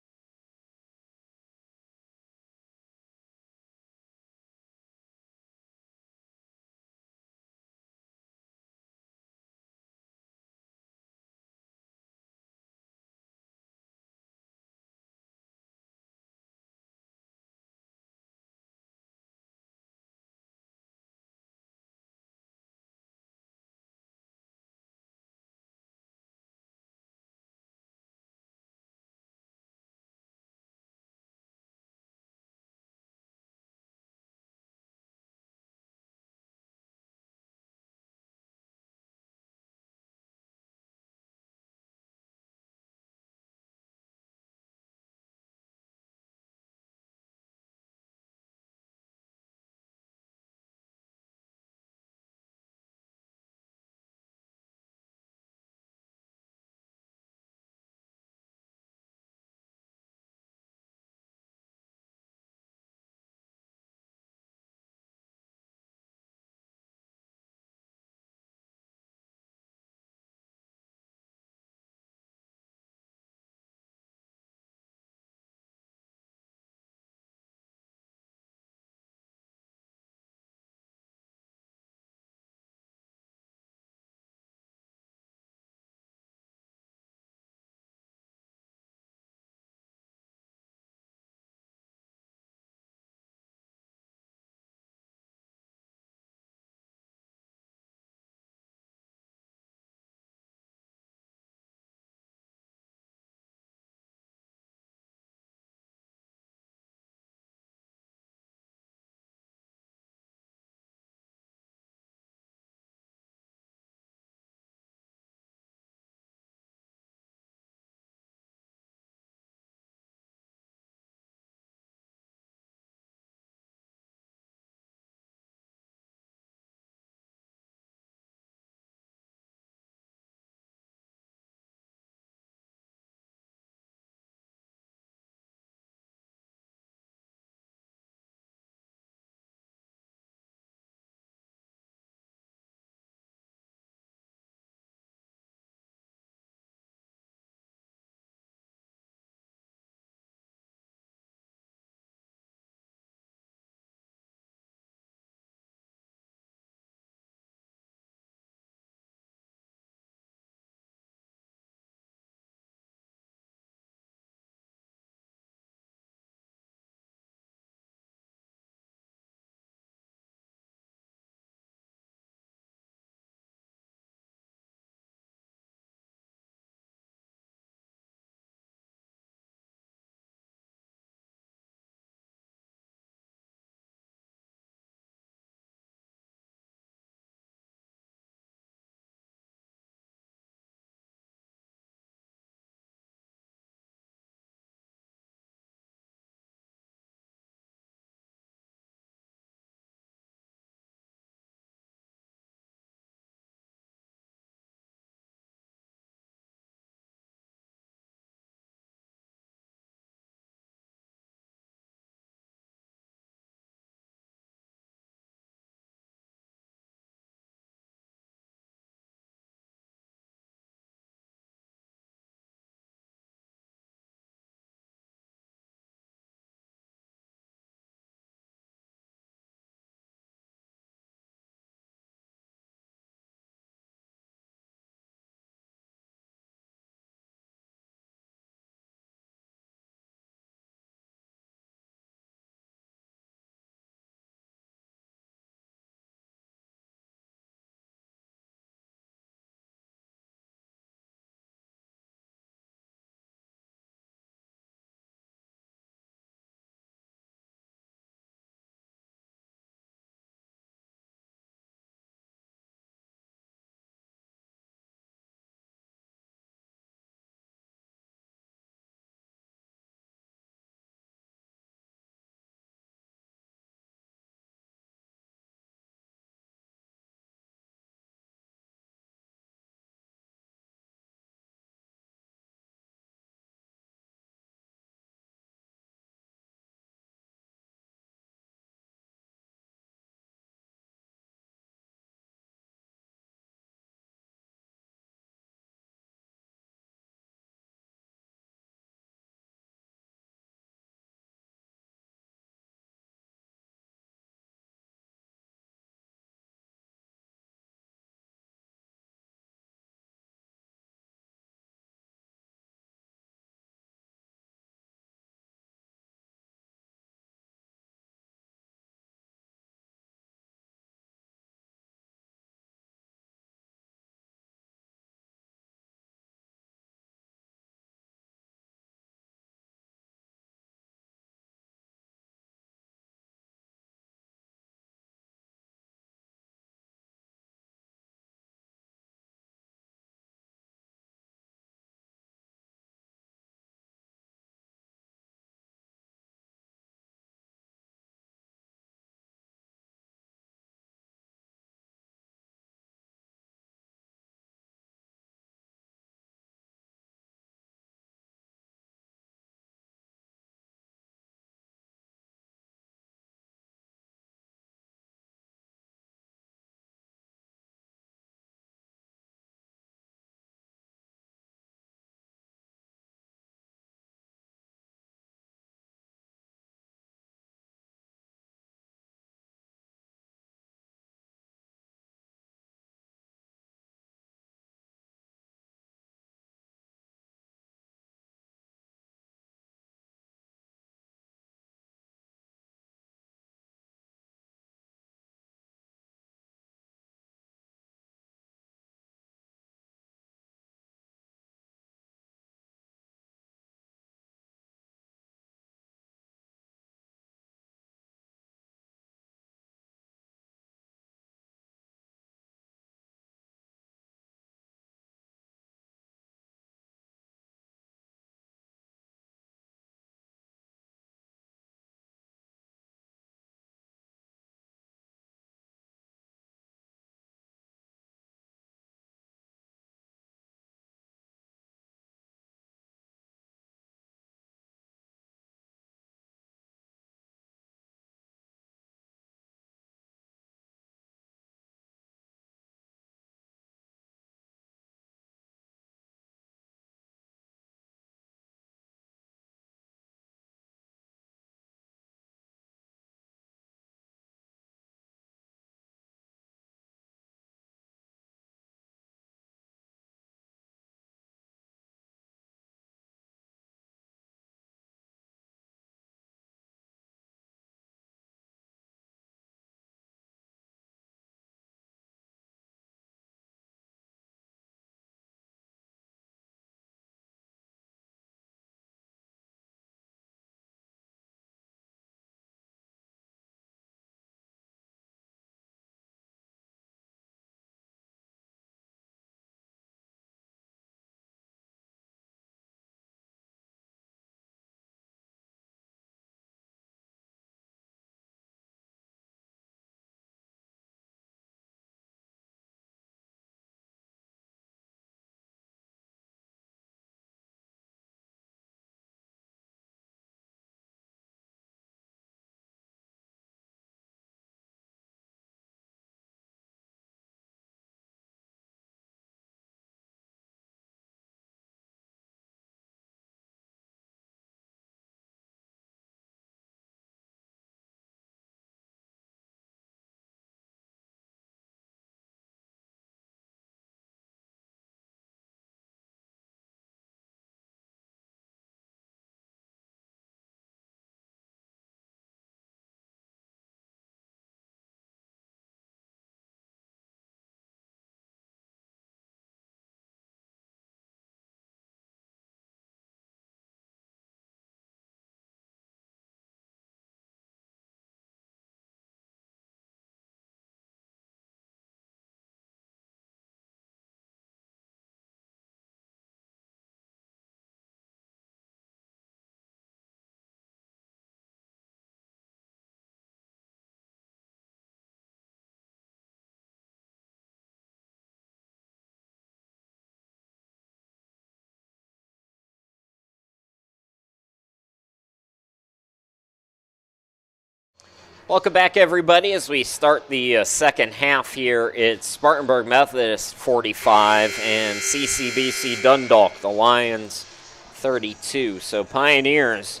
Welcome back, everybody, as we start the second half here. It's Spartanburg Methodist 45 and CCBC Dundalk, the Lions 32. So Pioneers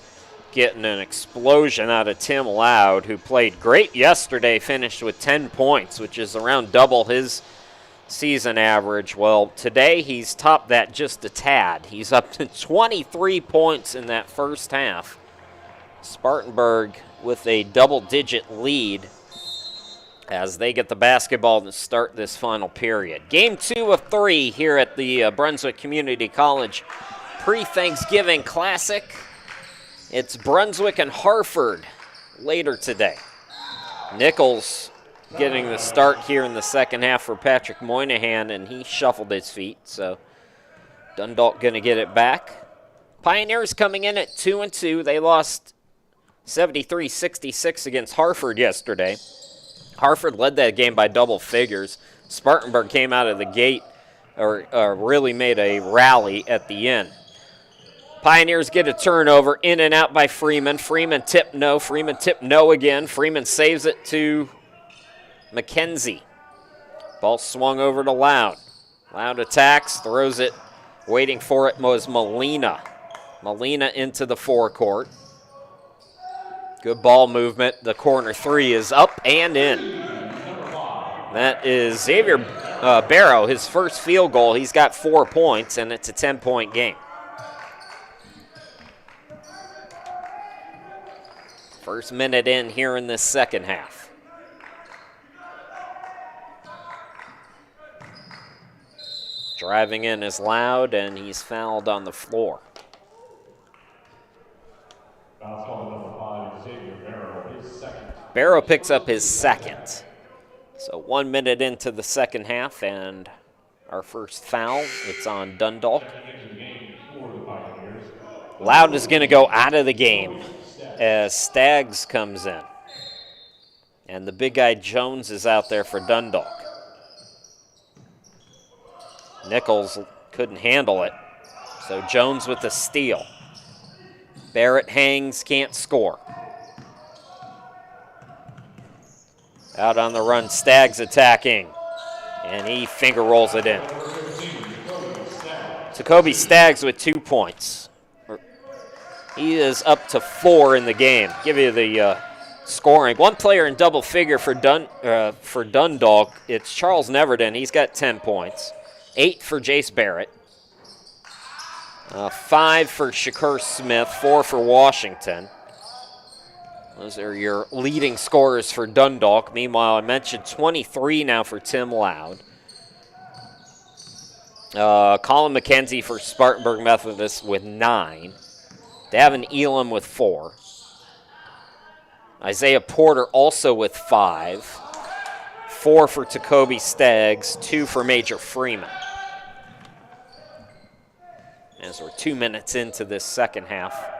getting an explosion out of Tim Loud, who played great yesterday, finished with 10 points, which is around double his season average. Well, today he's topped that just a tad. He's up to 23 points in that first half. Spartanburg with a double-digit lead as they get the basketball to start this final period. Game 2 of 3 here at the Brunswick Community College pre-Thanksgiving Classic. It's Brunswick and Harford later today. Nichols getting the start here in the second half for Patrick Moynihan, and he shuffled his feet, so Dundalk going to get it back. Pioneers coming in at 2-2. They lost 73-66 against Harford yesterday. Harford led that game by double figures. Spartanburg came out of the gate, or really made a rally at the end. Pioneers get a turnover, in and out by Freeman. Freeman tip no. Freeman tip no again. Freeman saves it to McKenzie. Ball swung over to Loud. Loud attacks, throws it. Waiting for it was Molina. Molina into the forecourt. Good ball movement. The corner three is up and in. That is Xavier Barrow, his first field goal. He's got 4 points, and it's a 10-point game. First minute in here in this second half. Driving in is Loud, and he's fouled on the floor. Barrow picks up his second. So 1 minute into the second half, and our first foul, it's on Dundalk. Loud is going to go out of the game as Staggs comes in. And the big guy Jones is out there for Dundalk. Nichols couldn't handle it, so Jones with the steal. Barrett hangs, can't score. Out on the run, Staggs attacking, and he finger rolls it in. Jacoby Staggs with 2 points. He is up to 4 in the game. Give you the scoring. One player in double figure for Dundalk. It's Charles Neverton. He's got 10 points. 8 for Jace Barrett. 5 for Shakur Smith. 4 for Washington. Those are your leading scorers for Dundalk. Meanwhile, I mentioned 23 now for Tim Loud. Colin McKenzie for Spartanburg Methodist with 9. Davin Elam with 4. Isaiah Porter also with 5. 4 for Jacoby Staggs, 2 for Major Freeman. As we're 2 minutes into this second half.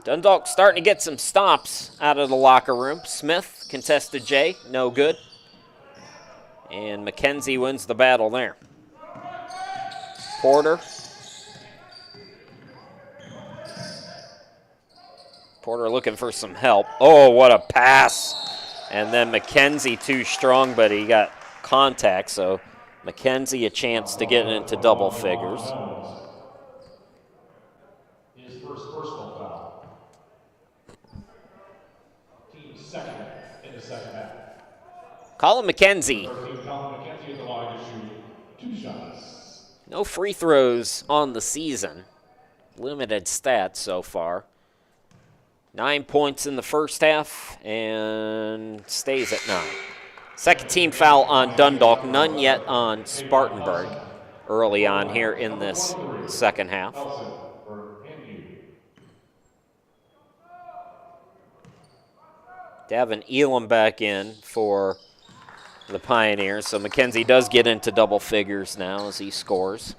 Dundalk starting to get some stops out of the locker room. Smith, contested J, no good. And McKenzie wins the battle there. Porter. Porter looking for some help. Oh, what a pass. And then McKenzie too strong, but he got contact, so McKenzie a chance to get into double figures. His first personal foul. Team second in the second half. Colin McKenzie. Colin McKenzie at the line to shoot 2 shots. No free throws on the season. Limited stats so far. 9 points in the first half and stays at 9. Second team foul on Dundalk, none yet on Spartanburg early on here in this second half. Davin Elam back in for the Pioneers. So McKenzie does get into double figures now as he scores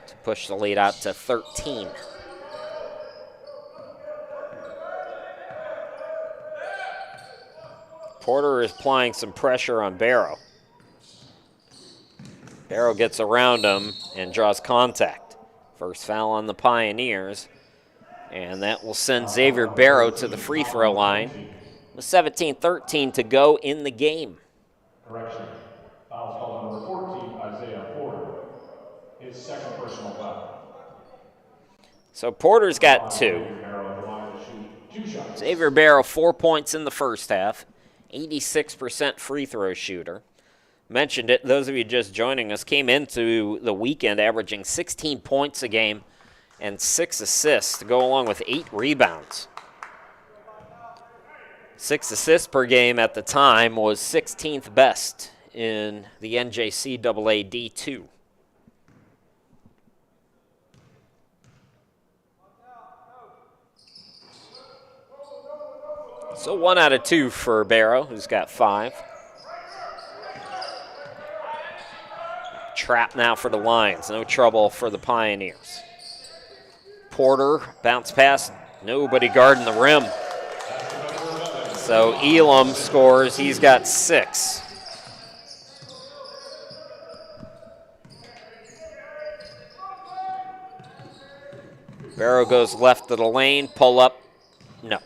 to push the lead out to 13. Porter is applying some pressure on Barrow. Barrow gets around him and draws contact. First foul on the Pioneers. And that will send Xavier Barrow to the free throw line with 17-13 to go in the game. Correction. Foul call on number 14, Isaiah Porter. His second personal foul. So Porter's got 2. Xavier Barrow, 4 points in the first half, 86% free throw shooter. Mentioned it, those of you just joining us, came into the weekend averaging 16 points a game and 6 assists to go along with 8 rebounds. 6 assists per game at the time was 16th best in the NJCAA D2. So 1 out of 2 for Barrow, who's got 5. Trap now for the Lions, no trouble for the Pioneers. Porter, bounce pass, nobody guarding the rim. So Elam scores, he's got 6. Barrow goes left of the lane, pull up, no.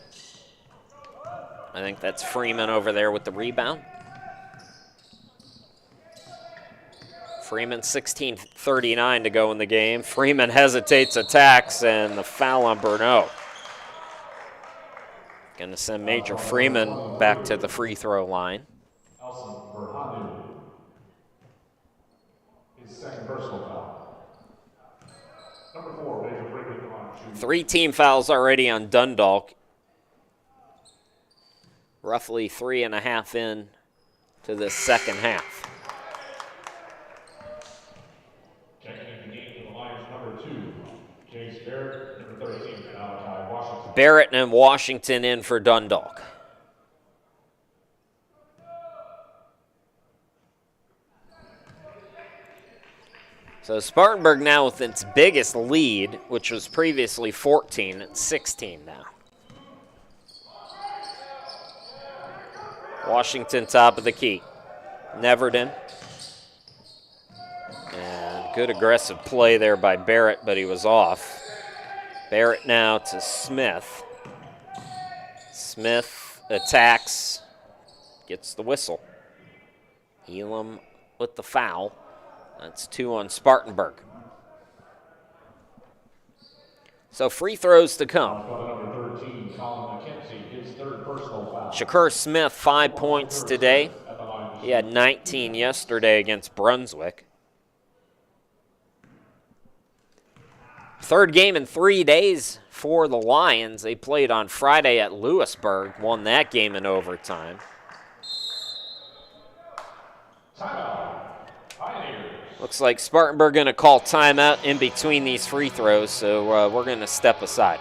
I think that's Freeman over there with the rebound. Freeman, 16:39 to go in the game. Freeman hesitates, attacks, and the foul on Bruneau. Going to send Major Freeman back to the free throw line. His second personal foul. Number 4, Major Freeman. 3 team fouls already on Dundalk. Roughly 3.5 in to the second half. Barrett and Washington in for Dundalk. So Spartanburg now with its biggest lead, which was previously 14, it's 16 now. Washington top of the key. Neverton. And good aggressive play there by Barrett, but he was off. Barrett now to Smith. Smith attacks, gets the whistle. Elam with the foul. That's 2 on Spartanburg. So free throws to come. Shakur Smith, 5 points today. He had 19 yesterday against Brunswick. Third game in 3 days for the Lions. They played on Friday at Lewisburg, won that game in overtime. Looks like Spartanburg going to call timeout in between these free throws, so we're going to step aside.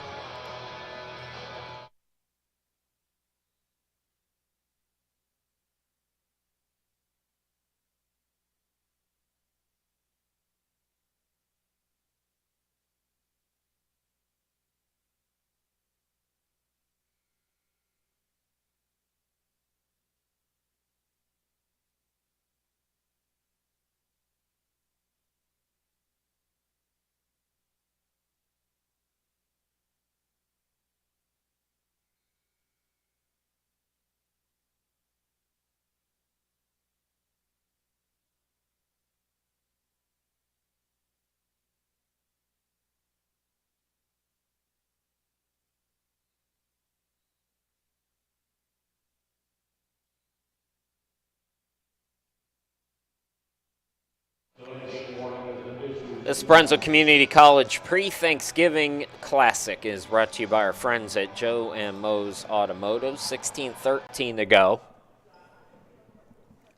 This Brunswick Community College pre-Thanksgiving Classic is brought to you by our friends at Joe and Mo's Automotive. 16:13 to go.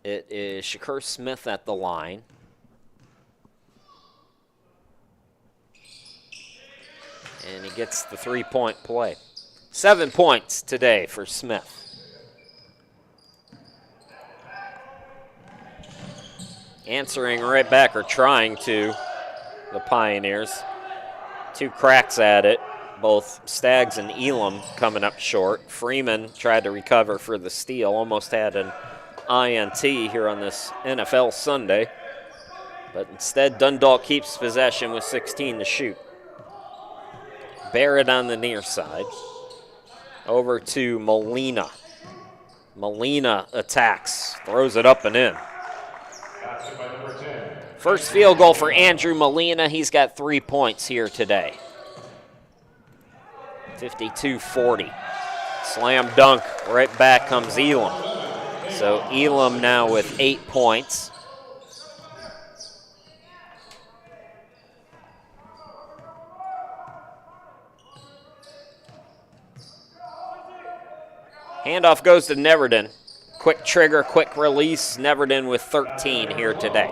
It is Shakur Smith at the line. And he gets the three-point play. 7 points today for Smith. Answering right back, or trying to, the Pioneers. 2 cracks at it. Both Staggs and Elam coming up short. Freeman tried to recover for the steal. Almost had an INT here on this NFL Sunday. But instead, Dundalk keeps possession with 16 to shoot. Barrett on the near side. Over to Molina. Molina attacks, throws it up and in. First field goal for Andrew Molina. He's got 3 points here today. 52-40. Slam dunk, right back comes Elam. So Elam now with 8 points. Handoff goes to Neverton. Quick trigger, quick release. Neverton with 13 here today.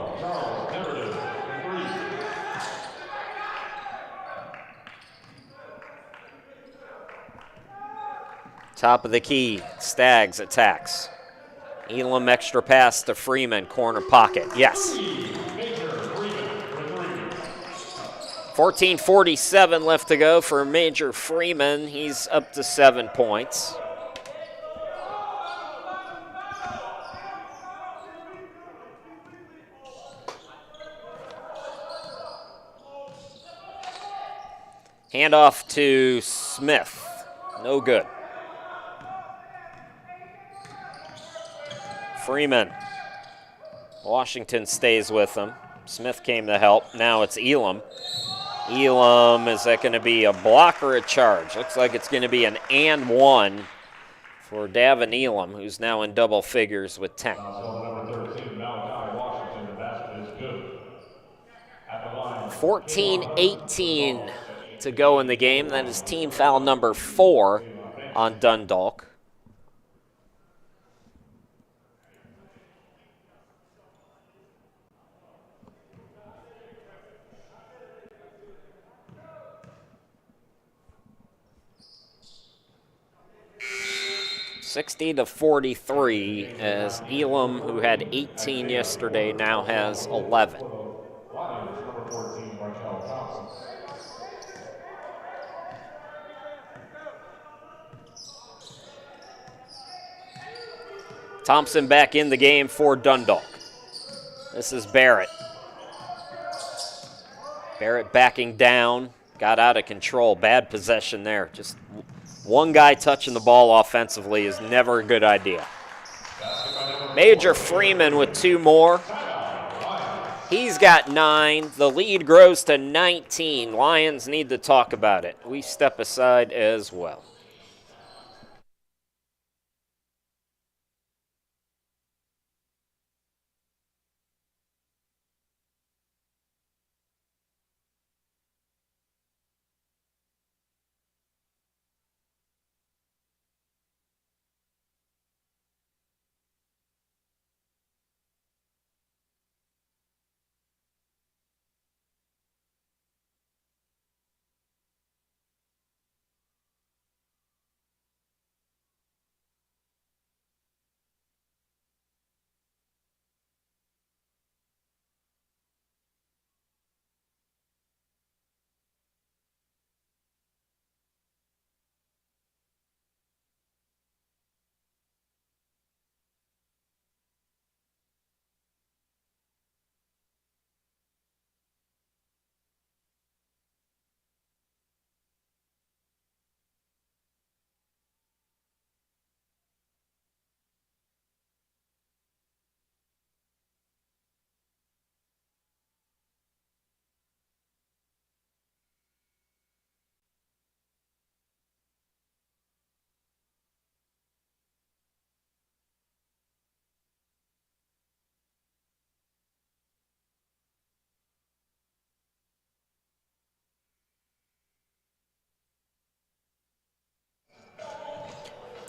Top of the key, Staggs attacks. Elam extra pass to Freeman, corner pocket. Yes. 14:47 left to go for Major Freeman. He's up to 7 points. Handoff to Smith. No good. Freeman. Washington stays with him. Smith came to help. Now it's Elam. Elam, is that going to be a block or a charge? Looks like it's going to be an and one for Davin Elam, who's now in double figures with 10. 14-18 to go in the game. That is team foul number 4 on Dundalk. (60-43) as Elam, who had 18 yesterday, now has 11. Thompson back in the game for Dundalk. This is Barrett. Barrett backing down, got out of control. Bad possession there. Just one guy touching the ball offensively is never a good idea. Major Freeman with 2 more. He's got 9. The lead grows to 19. Lions need to talk about it. We step aside as well.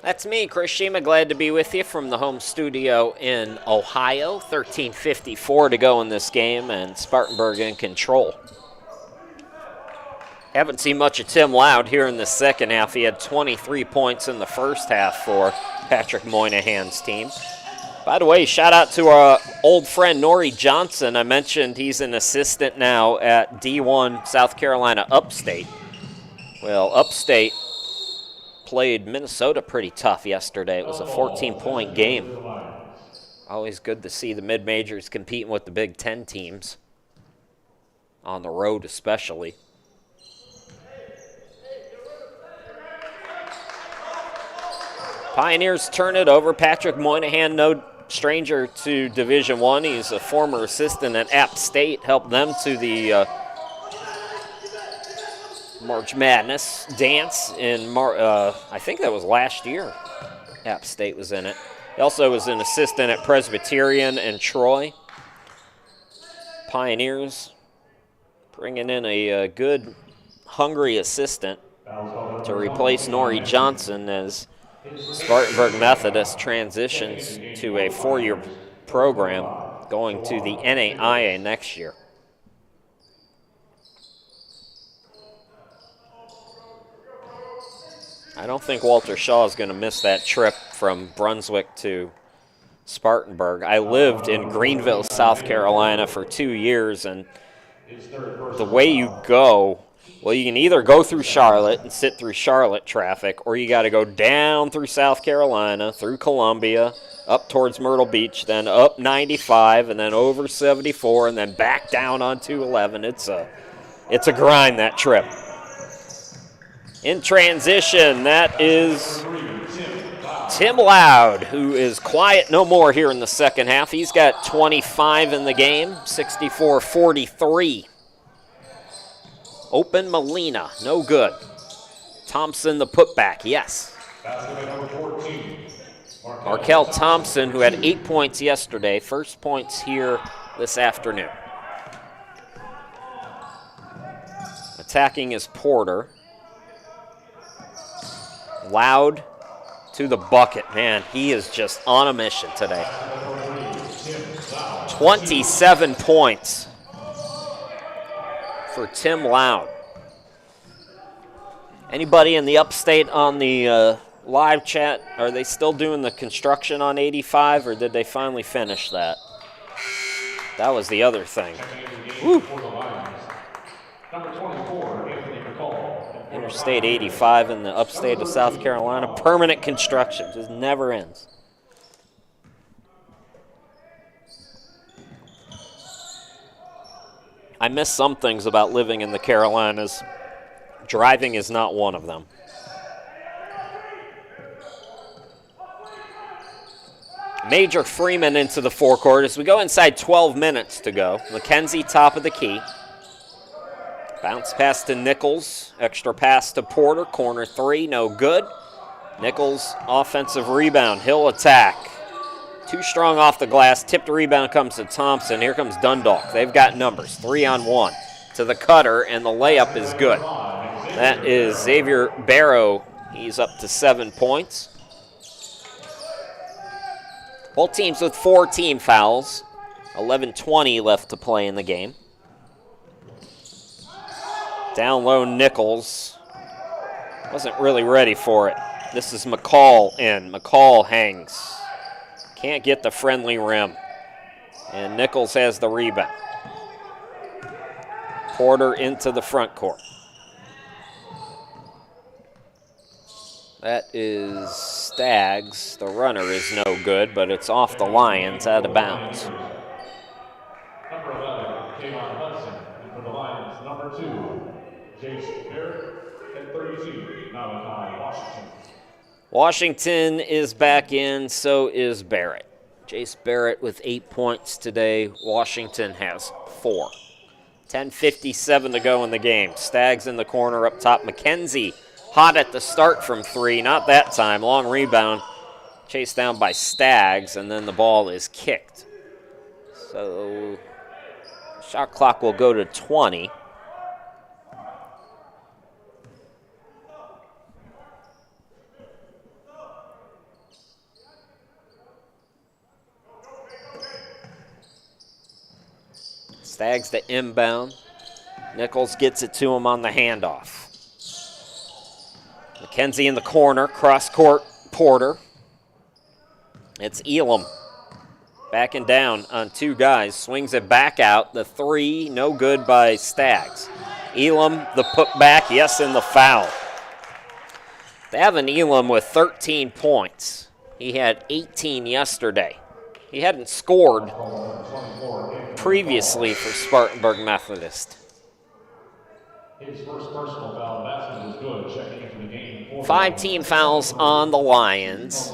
That's me, Chris Shima. Glad to be with you from the home studio in Ohio. 13:54 to go in this game, and Spartanburg in control. Haven't seen much of Tim Loud here in the second half. He had 23 points in the first half for Patrick Moynihan's team. By the way, shout out to our old friend Nori Johnson. I mentioned he's an assistant now at D1 South Carolina Upstate. Well, Upstate played Minnesota pretty tough yesterday. It was a 14-point game. Always good to see the mid-majors competing with the Big Ten teams, on the road especially. Pioneers turn it over. Patrick Moynihan, no stranger to Division I. He's a former assistant at App State, helped them to the March Madness dance in I think that was last year. App State was in it. He also was an assistant at Presbyterian and Troy. Pioneers bringing in a good, hungry assistant to replace Norrie Johnson as Spartanburg Methodist transitions to a 4-year program going to the NAIA next year. I don't think Walter Shaw is going to miss that trip from Brunswick to Spartanburg. I lived in Greenville, South Carolina for 2 years, and the way you go, well, you can either go through Charlotte and sit through Charlotte traffic, or you got to go down through South Carolina, through Columbia, up towards Myrtle Beach, then up 95, and then over 74, and then back down on 211. It's a grind, that trip. In transition, that is Tim Loud, who is quiet no more here in the second half. He's got 25 in the game, 64-43. Open Molina, no good. Thompson, the putback, yes. Markel Thompson, who had 8 points yesterday, first points here this afternoon. Attacking is Porter. Loud to the bucket. Man, he is just on a mission today. 27 points for Tim Loud. Anybody in the upstate on the live chat, are they still doing the construction on 85, or did they finally finish that? That was the other thing. Woo. Interstate 85 in the upstate of South Carolina. Permanent construction. Just never ends. I miss some things about living in the Carolinas. Driving is not one of them. Major Freeman into the forecourt as we go inside 12 minutes to go. McKenzie top of the key. Bounce pass to Nichols. Extra pass to Porter. Corner three, no good. Nichols, offensive rebound. He'll attack. Too strong off the glass. Tipped rebound comes to Thompson. Here comes Dundalk. They've got numbers. 3-on-1 to the cutter, and the layup is good. That is Xavier Barrow. He's up to 7 points. Both teams with 4 team fouls. 11:20 left to play in the game. Down low, Nichols. Wasn't really ready for it. This is McCall in. McCall hangs. Can't get the friendly rim. And Nichols has the rebound. Porter into the front court. That is Staggs. The runner is no good, but it's off the Lions, out of bounds. Number 11, Kayvon Hudson. And for the Lions, number 2, Jace Barrett. And 32, Malachi Washington. Washington is back in, so is Barrett. Jace Barrett with 8 points today. Washington has 4. 10:57 to go in the game. Staggs in the corner up top. McKenzie hot at the start from 3. Not that time. Long rebound. Chased down by Staggs, and then the ball is kicked. So shot clock will go to 20. Staggs to inbound. Nichols gets it to him on the handoff. McKenzie in the corner, cross-court Porter. It's Elam backing down on 2 guys. Swings it back out. The 3, no good by Staggs. Elam, the putback, yes, and the foul. They have an Elam with 13 points. He had 18 yesterday. He hadn't scored previously for Spartanburg Methodist. His first personal foul, basket was good, checking into the game 5 team fouls on the Lions.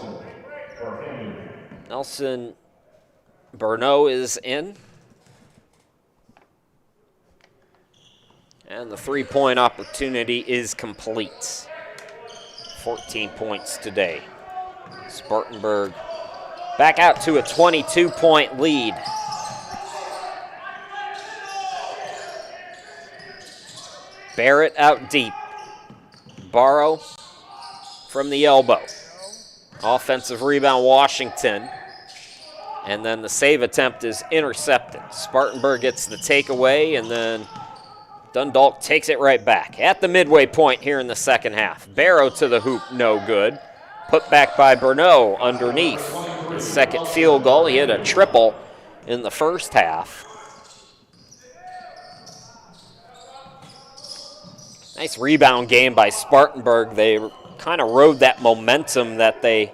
Nelson Bernot is in. And the three-point opportunity is complete. 14 points today. Spartanburg back out to a 22-point lead. Barrett out deep. Barrow from the elbow. Offensive rebound, Washington. And then the save attempt is intercepted. Spartanburg gets the takeaway, and then Dundalk takes it right back. At the midway point here in the second half. Barrow to the hoop, no good. Put back by Bernot underneath. His second field goal, he hit a triple in the first half. Nice rebound game by Spartanburg. They kind of rode that momentum that they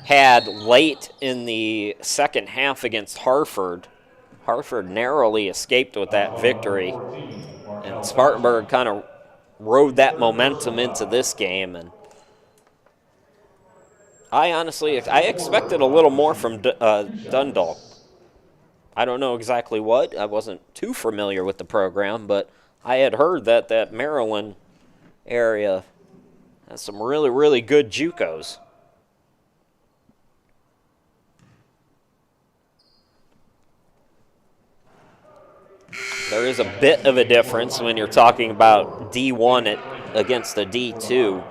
had late in the second half against Hartford. Hartford narrowly escaped with that victory. And Spartanburg kind of rode that momentum into this game. And I expected a little more from Dundalk. I don't know exactly what. I wasn't too familiar with the program, but I had heard that that Maryland area has some really, really good JUCOs. There is a bit of a difference when you're talking about D1 against the D2,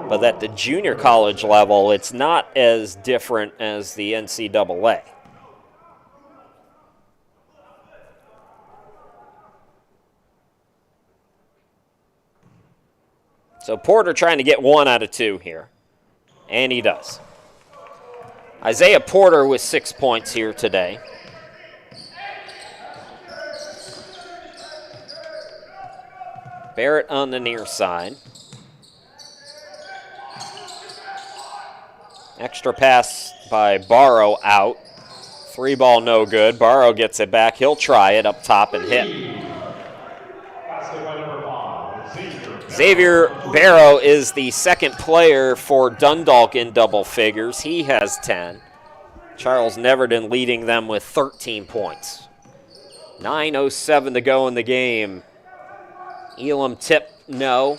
but at the junior college level, it's not as different as the NCAA. So Porter trying to get 1 out of 2 here, and he does. Isaiah Porter with 6 points here today. Barrett on the near side. Extra pass by Barrow out. 3-ball no good. Barrow gets it back. He'll try it up top and hit. Xavier Barrow is the second player for Dundalk in double figures. He has 10. Charles Neverton leading them with 13 points. 9:07 to go in the game. Elam tip, no.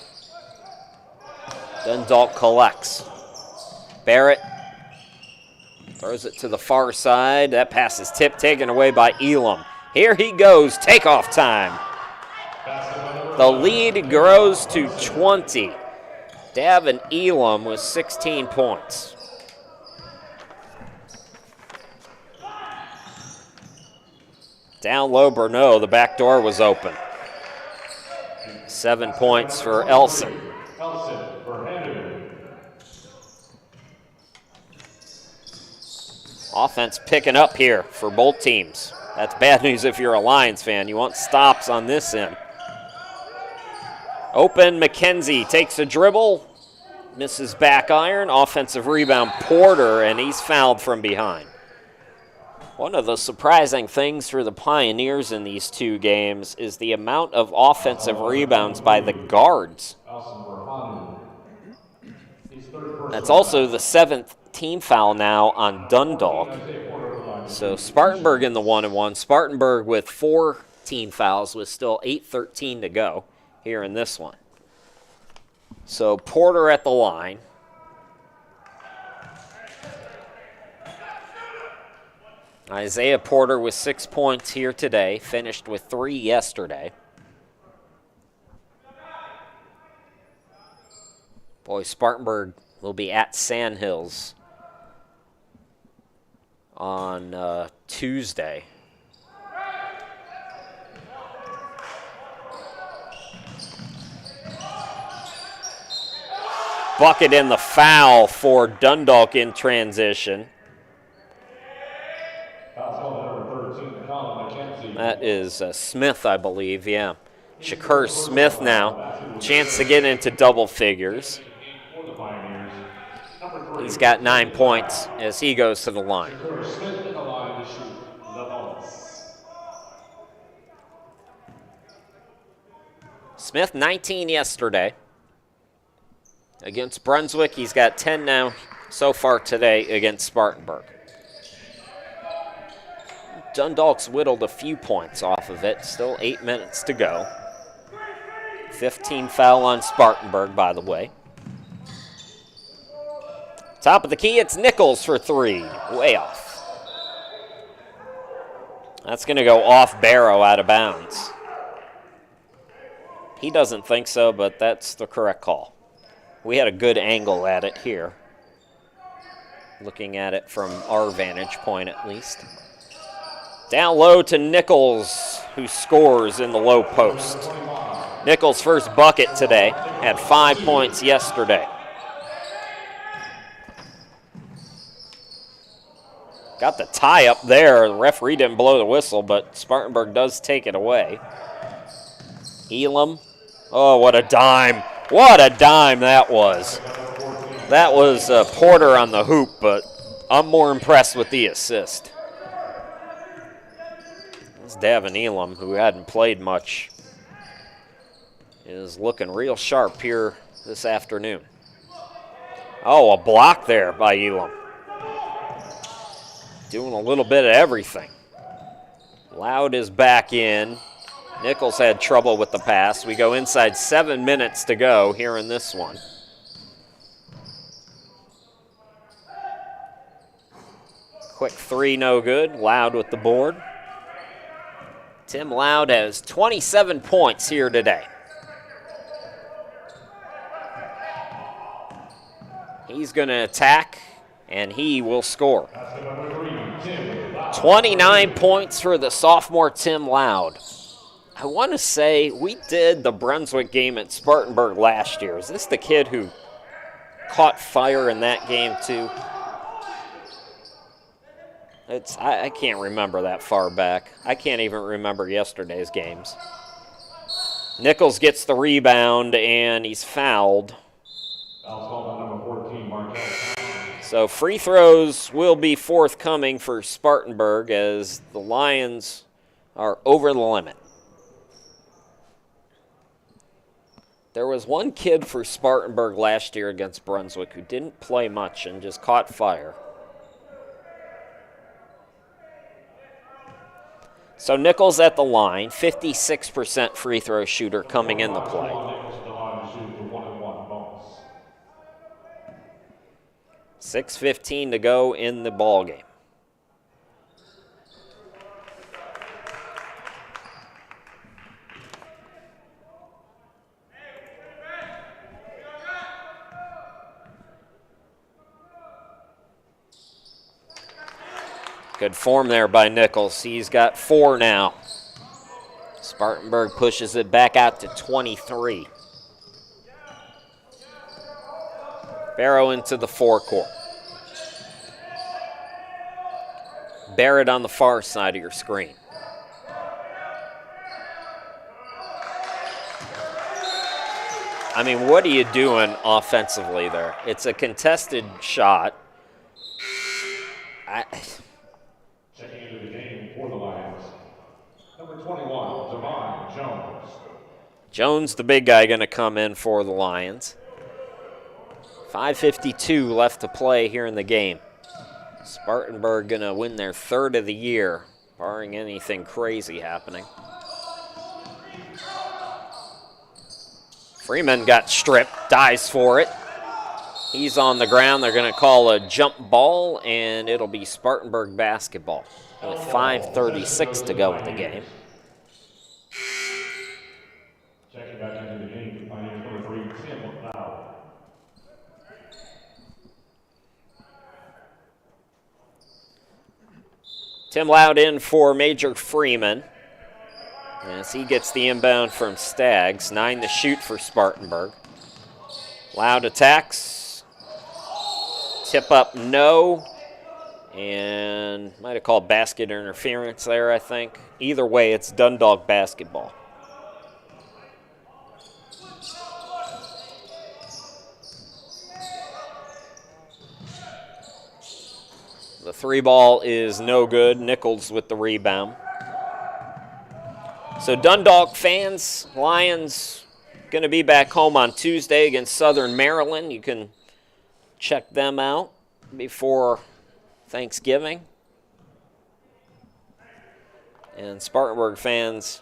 Dundalk collects. Barrett throws it to the far side. That pass is tipped, taken away by Elam. Here he goes, takeoff time. The lead grows to 20. Davin Elam with 16 points. Down low, Bernot, the back door was open. 7 points for Elson. Offense picking up here for both teams. That's bad news if you're a Lions fan. You want stops on this end. Open, McKenzie takes a dribble, misses back iron. Offensive rebound, Porter, and he's fouled from behind. One of the surprising things for the Pioneers in these two games is the amount of offensive rebounds by the guards. That's also the 7th team foul now on Dundalk. So Spartanburg in the 1-1. Spartanburg with 4 team fouls with still 8:13 to go here in this one. So Porter at the line. Isaiah Porter with 6 points here today, finished with 3 yesterday. Boy, Spartanburg will be at Sandhills on Tuesday. Bucket in the foul for Dundalk in transition. That is Smith, I believe, yeah. Shakur Smith now. Chance to get into double figures. He's got 9 points as he goes to the line. Smith, 19 yesterday. against Brunswick. He's got 10 now so far today against Spartanburg. Dundalk's whittled a few points off of it. Still 8 minutes to go. 15 foul on Spartanburg, by the way. Top of the key, it's Nichols for three. Way off. That's going to go off Barrow, out of bounds. He doesn't think so, but that's the correct call. We had a good angle at it here. Looking at it from our vantage point, at least. Down low to Nichols, who scores in the low post. Nichols' first bucket today, had 5 points yesterday. Got the tie up there. The referee didn't blow the whistle, but Spartanburg does take it away. Elam. Oh, what a dime. What a dime that was. That was Porter on the hoop, but I'm more impressed with the assist. This Davin Elam, who hadn't played much, is looking real sharp here this afternoon. Oh, a block there by Elam. Doing a little bit of everything. Loud is back in. Nichols had trouble with the pass. We go inside 7 minutes to go here in this one. Quick three, no good. Loud with the board. Tim Loud has 27 points here today. He's going to attack, and he will score. 29 points for the sophomore Tim Loud. I want to say we did the Brunswick game at Spartanburg last year. Is this the kid who caught fire in that game too? I can't remember that far back. I can't even remember yesterday's games. Nichols gets the rebound, and he's fouled. So free throws will be forthcoming for Spartanburg as the Lions are over the limit. There was one kid for Spartanburg last year against Brunswick who didn't play much and just caught fire. So Nichols at the line, 56% free throw shooter coming into play. 6:15 to go in the ball game. Good form there by Nichols. He's got 4 now. Spartanburg pushes it back out to 23. Barrow into the forecourt. Barrett on the far side of your screen. I mean, what are you doing offensively there? It's a contested shot. Checking into the game for the Lions, number 21, Devon Jones. Jones, the big guy, going to come in for the Lions. 5:52 left to play here in the game. Spartanburg going to win their 3rd of the year, barring anything crazy happening. Freeman got stripped, dives for it. He's on the ground. They're going to call a jump ball, and it'll be Spartanburg basketball with 5:36 to go in the game. Checking back into the game, number 3, Tim Loud. Tim Loud in for Major Freeman as he gets the inbound from Staggs. 9 to shoot for Spartanburg. Loud attacks. Tip up, no. And might have called basket interference there, I think. Either way, it's Dundalk basketball. The 3 ball is no good. Nichols with the rebound. So Dundalk fans, Lions going to be back home on Tuesday against Southern Maryland. You can check them out before Thanksgiving. And Spartanburg fans,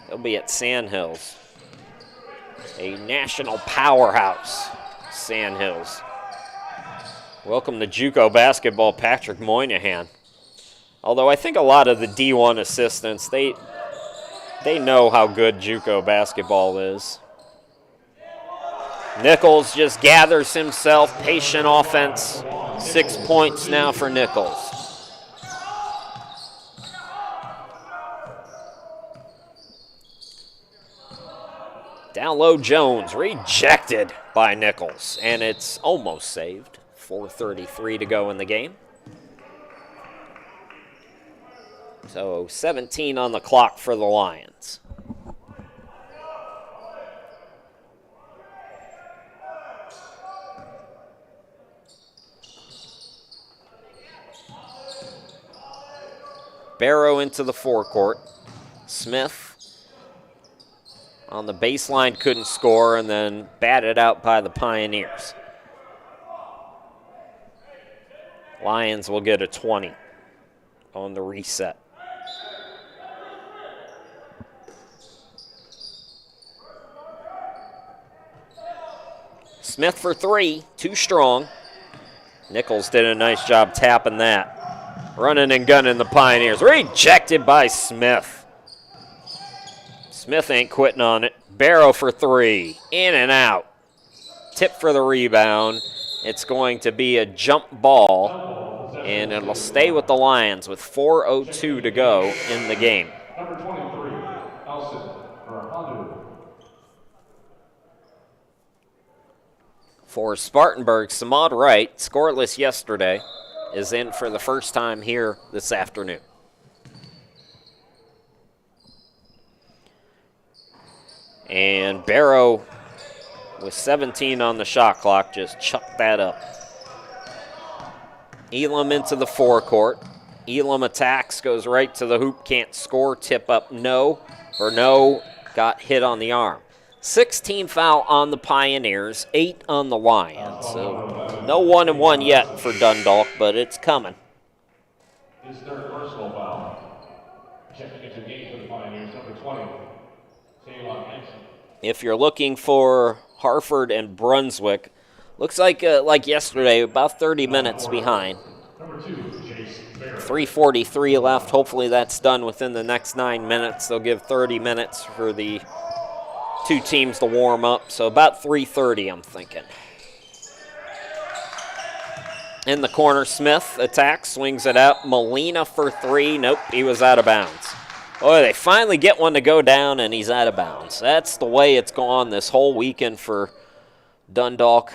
they'll be at Sandhills, a national powerhouse, Sandhills. Welcome to JUCO basketball, Patrick Moynihan. Although I think a lot of the D1 assistants, they know how good JUCO basketball is. Nichols just gathers himself, patient offense. 6 points now for Nichols. Down low, Jones, rejected by Nichols, and it's almost saved. 4:33 to go in the game. So 17 on the clock for the Lions. Barrow into the forecourt. Smith on the baseline couldn't score, and then batted out by the Pioneers. Lions will get a 20 on the reset. Smith for three, too strong. Nichols did a nice job tapping that. Running and gunning the Pioneers. Rejected by Smith. Smith ain't quitting on it. Barrow for three. In and out. Tip for the rebound. It's going to be a jump ball, and it'll stay with the Lions with 4:02 to go in the game. Number 23, Elson Hondu. For Spartanburg, Samad Wright, scoreless yesterday, is in for the first time here this afternoon. And Barrow, with 17 on the shot clock, just chucked that up. Elam into the forecourt. Elam attacks, goes right to the hoop, can't score, tip up, no. Berneau got hit on the arm. 16 foul on the Pioneers, 8 on the Lions. So no 1-1 yet for Dundalk, but it's coming. His third personal foul. Checking into game for the Pioneers, number 20, Taylor Hanson. If you're looking for Hartford and Brunswick, looks like yesterday, about 30 minutes behind. Number 2, Jason Barrett. 3:43 left. Hopefully that's done within the next 9 minutes. They'll give 30 minutes for the two teams to warm up, so about 3:30, I'm thinking. In the corner, Smith attacks, swings it out. Molina for three. Nope, he was out of bounds. Boy, they finally get one to go down, and he's out of bounds. That's the way it's gone this whole weekend for Dundalk.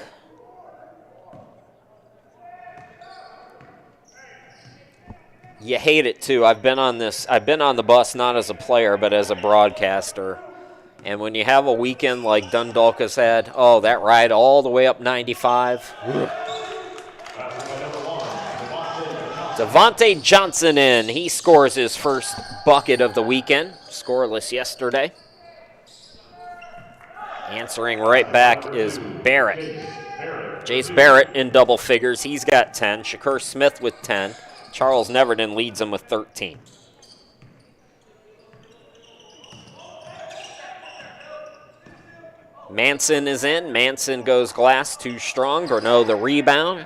You hate it, too. I've been on the bus not as a player, but as a broadcaster. And when you have a weekend like Dundalk has had, oh, that ride all the way up 95. Devontae Johnson in. He scores his first bucket of the weekend. Scoreless yesterday. Answering right back is Barrett. Jace Barrett in double figures. He's got 10. Shakur Smith with 10. Charles Neverton leads him with 13. Manson is in. Manson goes glass, too strong. Berneau the rebound.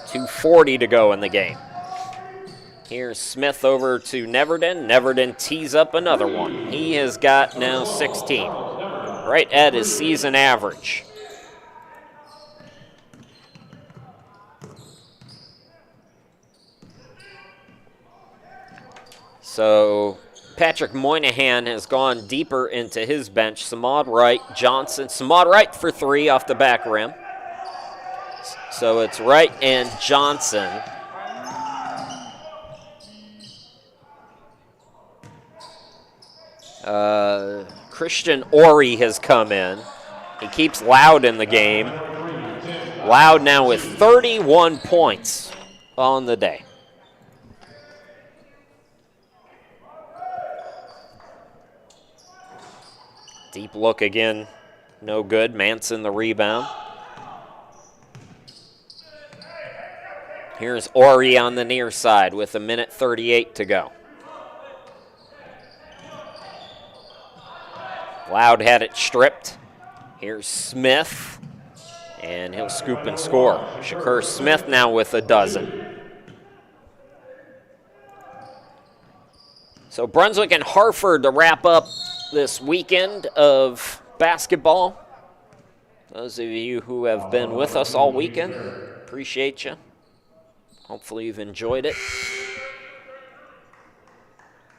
2:40 to go in the game. Here's Smith over to Neverton. Neverton tees up another one. He has got now 16. Right at his season average. So Patrick Moynihan has gone deeper into his bench. Samad Wright, Johnson. Samad Wright for three off the back rim. So it's Wright and Johnson. Christian Ori has come in. He keeps Loud in the game. Loud now with 31 points on the day. Deep look again, no good. Manson the rebound. Here's Ori on the near side with 1:38 to go. Loud had it stripped. Here's Smith, and he'll scoop and score. Shakur Smith now with a dozen. So Brunswick and Hartford to wrap up this weekend of basketball. Those of you who have been with us all weekend, appreciate you. Hopefully you've enjoyed it.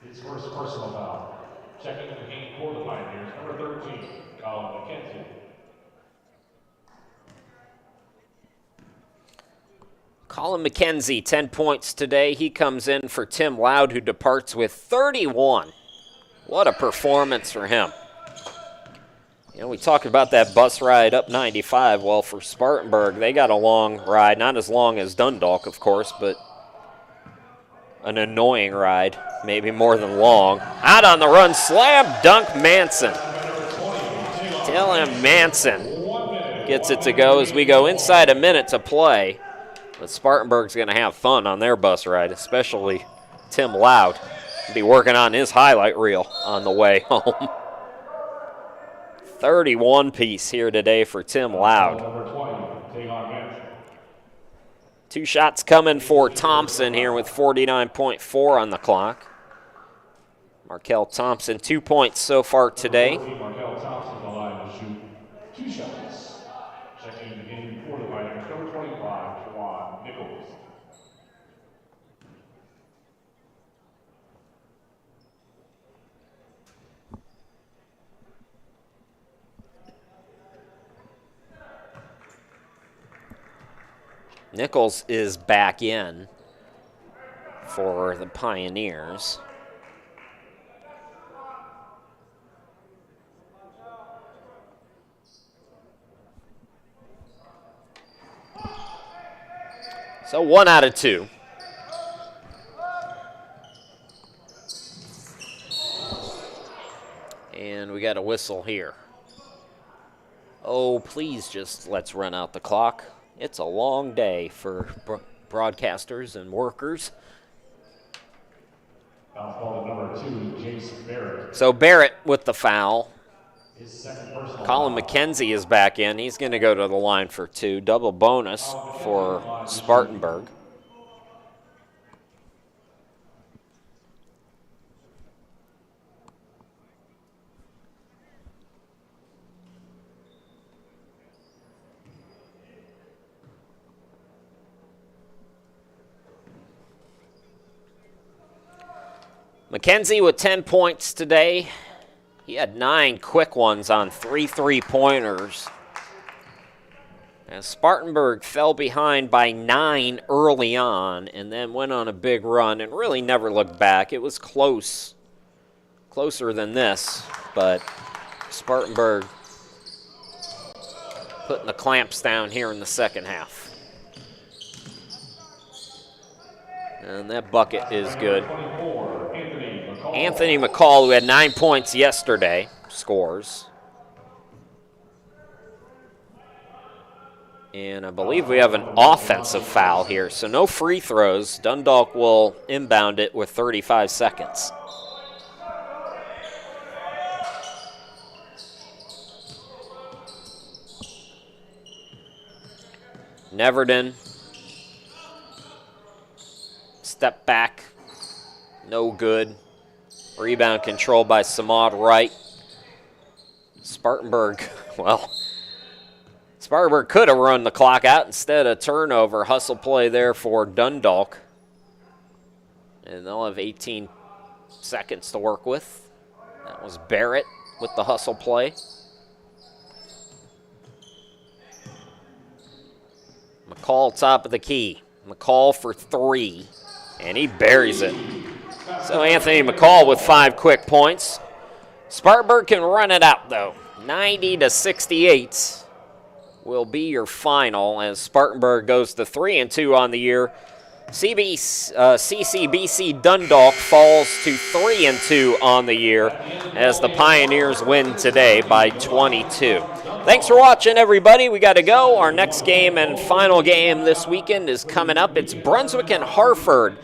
His first personal foul. Checking in the game for the Pioneers, number 13, Colin McKenzie. Colin McKenzie, 10 points today. He comes in for Tim Loud, who departs with 31. What a performance for him. You know, we talked about that bus ride up 95. Well, for Spartanburg, they got a long ride. Not as long as Dundalk, of course, but an annoying ride. Maybe more than long. Out on the run, slam dunk Manson. Dylan Manson gets it to go as we go inside a minute to play. But Spartanburg's going to have fun on their bus ride, especially Tim Loud. He'll be working on his highlight reel on the way home. 31 piece here today for Tim Loud. 2 shots coming for Thompson here with 49.4 on the clock. Markel Thompson, 2 points so far today. Markel Thompson the line to shoot 2 shots. Checking in the game for the Pioneers, number 25, Juwan Nichols. Nichols is back in for the Pioneers. So 1 out of 2. And we got a whistle here. Oh, please just let's run out the clock. It's a long day for broadcasters and workers. Foul number 2, Jason Barrett. So Barrett with the foul. His second personal Colin foul. McKenzie is back in. He's going to go to the line for 2. Double bonus for Spartanburg. McKenzie with 10 points today. He had 9 quick ones on 3 3-pointers. As Spartanburg fell behind by 9 early on and then went on a big run and really never looked back. It was close, closer than this, but Spartanburg putting the clamps down here in the second half. And that bucket is good. Anthony McCall, who had 9 points yesterday, scores. And I believe we have an offensive foul here, so no free throws. Dundalk will inbound it with 35 seconds. Neverton. Step back. No good. Rebound controlled by Samad Wright. Spartanburg, well, Spartanburg could have run the clock out. Instead, a turnover. Hustle play there for Dundalk. And they'll have 18 seconds to work with. That was Barrett with the hustle play. McCall top of the key. McCall for 3, and he buries it. So Anthony McCall with 5 quick points. Spartanburg can run it out, though. 90-68 will be your final as Spartanburg goes to 3-2 on the year. CCBC Dundalk falls to 3-2 on the year as the Pioneers win today by 22. Thanks for watching, everybody. We got to go. Our next game and final game this weekend is coming up. It's Brunswick and Hartford